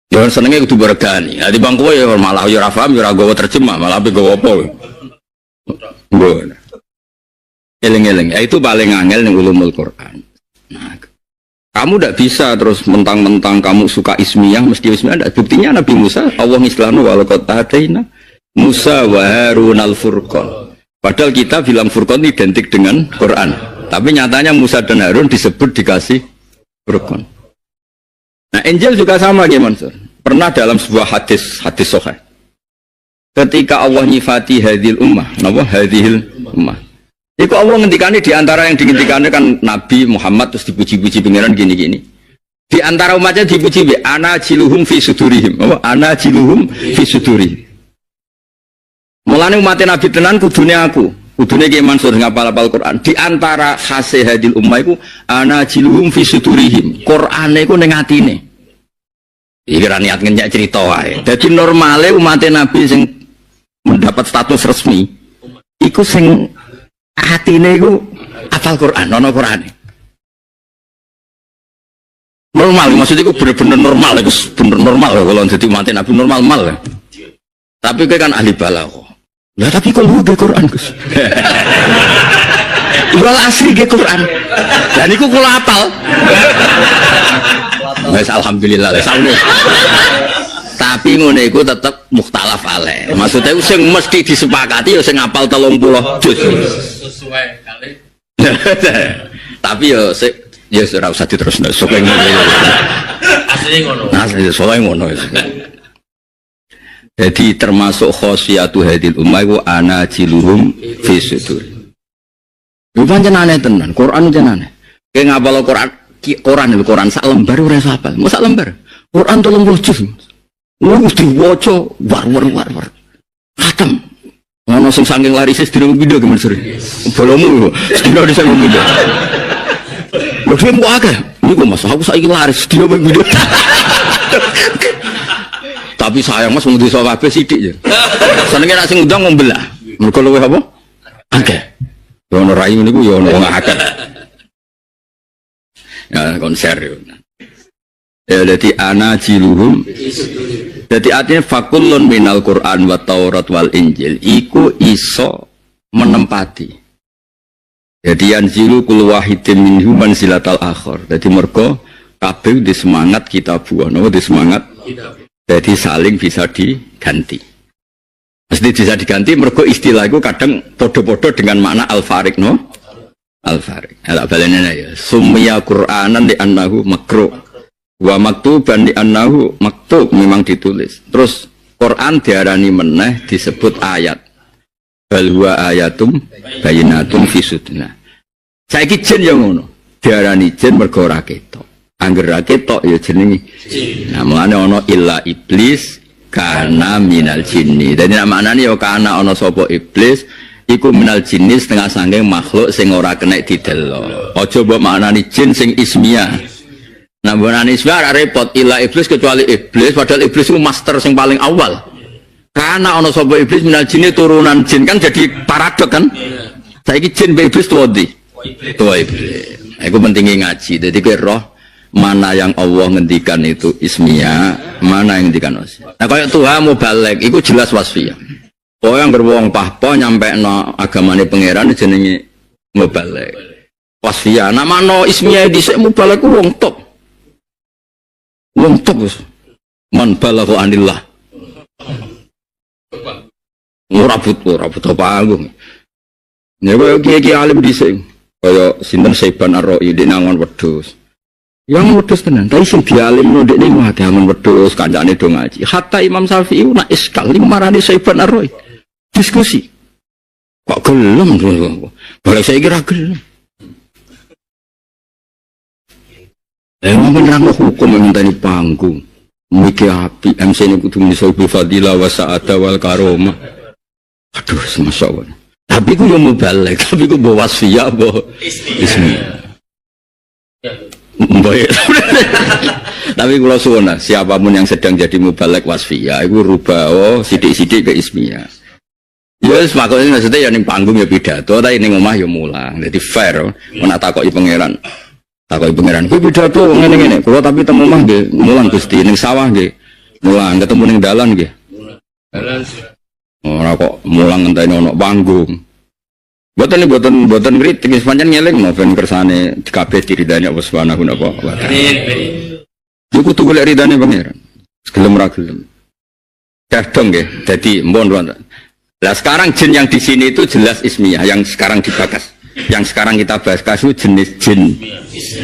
Ya senenge kudu regani. Lah timbang kowe ya malah ya ora paham ya ora gowo terjemah, malah ape gowo apa. Ngono. Eling-eling, itu paling angel ning ulumul Quran. Nah, kamu tidak bisa terus mentang-mentang kamu suka ismiyah mesti ismiyah. Buktinya Nabi Musa Allah ngislahnu wa laqad ataina Musa wa Harun al-Furqan. Padahal kita bilang Furqan identik dengan Quran, tapi nyatanya Musa dan Harun disebut dikasih Furqan. Nah, Injil juga sama gimana Mansur? Pernah dalam sebuah hadis sahih. Ketika Allah nyifati hadhil ummah, napa hadhil ummah? Iku Allah ngendikane di antara yang dihentikannya kan Nabi Muhammad terus dipuji-puji pengiran gini-gini. Di antara umatnya dipuji be ana jiluhum fi sudurihim. Apa? Ana jiluhum fi sudurihim. Mulane umat Nabi tenan kudune aku. Kudune Ki Mansur ngapal-apal Quran. Di antara khase hadil ummah iku ana jiluhum fi sudurihim. Qur'ane iku ning atine. Iki ra niat ngenyek cerita wae. Dadi normale umat Nabi sing mendapat status resmi iku sing atine iku hafal Quran, ana Qurane. Normal, maksudnya iku bener-bener normal, iku bener normal kalau dadi umat Nabi normal. Tapi kowe kan ahli balaghah. Ya tapi kalau udah Quran Gus. Wal asri ge Quran. Dan iku kula hafal. Wes alhamdulillah wes. Tapi ngono iku tetep mukhtalaf alaih. Maksudnya sing mesti disepakati ya sing hafal 30 juz. Sesuai kali. Tapi ya ya ora usah diterusno sok ngono. Asline ngono. Asline soalnya ngono. Jadi termasuk khosiyatu hadil ummah iku ana jiluhum fi sudur. Iku pancen aneh tenan, Quran jenane. Kowe ngapal Quran sak lembar ora iso hafal. Mau sak lembar. Quran 30 juz. Wis diwaca war. Khatam. Ono sing saking laris sedina video ke Mansur. Bolomu sedina disa video. Lho sing kok akeh. Niku Mas, aku saiki laris sedina video. Tapi sayang Mas mung disa kabeh sithik ya. Senenge nek sing undang ngombelah. Mergo luwih apa? Akeh. Ya ono rai niku ya ono wong akeh. Ya konser yo. Ya dadi ana jiluhum. Dadi artinya fakullun minal Qur'an wa Taurat wal Injil iku iso menempati. Jadi yanzilu kul wahidin minhum manzilatal akhir. Dadi mergo kabeh di semangat kitabuh, napa di semangat jadi saling bisa diganti. Mesti bisa diganti mergo istilah itu kadang podo-podo dengan makna al-farik, no? Al-farik. Ala balene ya. Sumya Qur'anan li annahu makruh. Wa maktuban li annahu maktub memang ditulis. Terus Quran diarani meneh disebut ayat. Bal huwa ayatum bayinatun fi sudna. Saiki jin ya ngono. Diarani jin mergo ora ketok. Angger ra ketok ya jenenge jin. Nah, mulane ana illa iblis kana minal jinni. Dadi maknane ya kana ana sapa iblis iku minal jinni setengah saking makhluk sing ora kena didelok. Aja mbok maknani jin sing ismiyah. Nah, mbok ismiyah repot illa iblis kecuali iblis padahal iblis itu master sing paling awal. Karena ana sapa iblis minal jinni turunan jin kan jadi paradok kan. Saiki jin be iblis tuwa ndi? Tuwa iblis. Iku pentingnya ngaji. Jadi kowe roh mana yang Allah ngendikan itu ismiyah, mana yang ngendikan wasfiyah. Nah kayak Tuhan mau balik, itu jelas wasfiyah. Oh yang berwong pahpo nyampe no agamane pangeran jenenge mau balik. Wasfiyah. Nama no ismiyah di sini mau balik ku wong top. Wong top us. Man balaku anillah. Ngurabut apa agung. Ya kaya kiai alim di sini. Kaya sinten Saiban Ar-Ra'i di nangon wedhus. Yang wedhus tenan, tapi sing dialim no ndekne mah diamun wedhus kancane do ngaji. Hatta Imam Syafi'i nak iskal marani Saiban Ar-Ra'i. Diskusi. Kok gelem to? Balik saya kira gelem. Memang nerang hukum ngenteni panggung. Miki api MC ini kudu miso bil fadilah wa sa'ada wal karomah. Aduh, masyaallah. Tapi ku yo mubalek, tapi ku bawa wasfiyah apa? Bismillah. Baik. Tapi kalau suwun siapapun yang sedang jadi mubalek wasfiyah itu rubah sidik-sidik ke ismiyah. Ya makanya maksudnya ya ning panggung ya pidato tapi ning omah ya mulang. Jadi fair menak takoki pangeran. Takoki pangeran kuwi pidato ngene-ngene. Kula tapi teng omah nggih mulang Gusti ning sawah nggih. Mulang ketemu ning dalan nggih. Dalan. Ora kok mulang ngenteni ono panggung. Boten kritik sepanjang ngeleng no ben kersane kabeh diridani Allah Subhanahu wa taala. Yo kudu golek ridane pangeran. Gelem ra gelem. Kadang nggih dadi mbon. Lah sekarang jin yang di sini itu jelas ismiyah yang sekarang dibahas. Yang sekarang kita bahas kasus jenis jin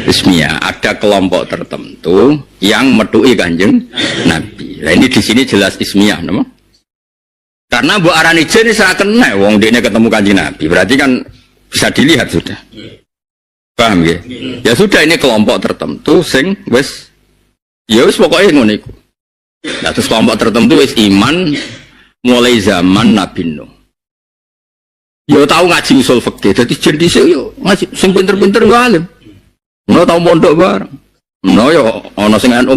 ismiyah. Ada kelompok tertentu yang metuki Kanjeng Nabi. Nah ini di sini jelas ismiyah, nama? Karena Bu arani jin ini sangat kena, wong dene ketemu Kanjeng Nabi. Berarti kan bisa dilihat sudah. Paham ya? Ya sudah ini kelompok tertentu sing wis ya wis pokoke ngono iku. Nah terus kelompok tertentu wis iman mulai zaman Nabi Nuh. Yo tahu ngaji usul fikih, dadi jin dhisik yo ngaji sing pinter-pinter yo alim. Ono tau mondok bareng. No yo ana sing anu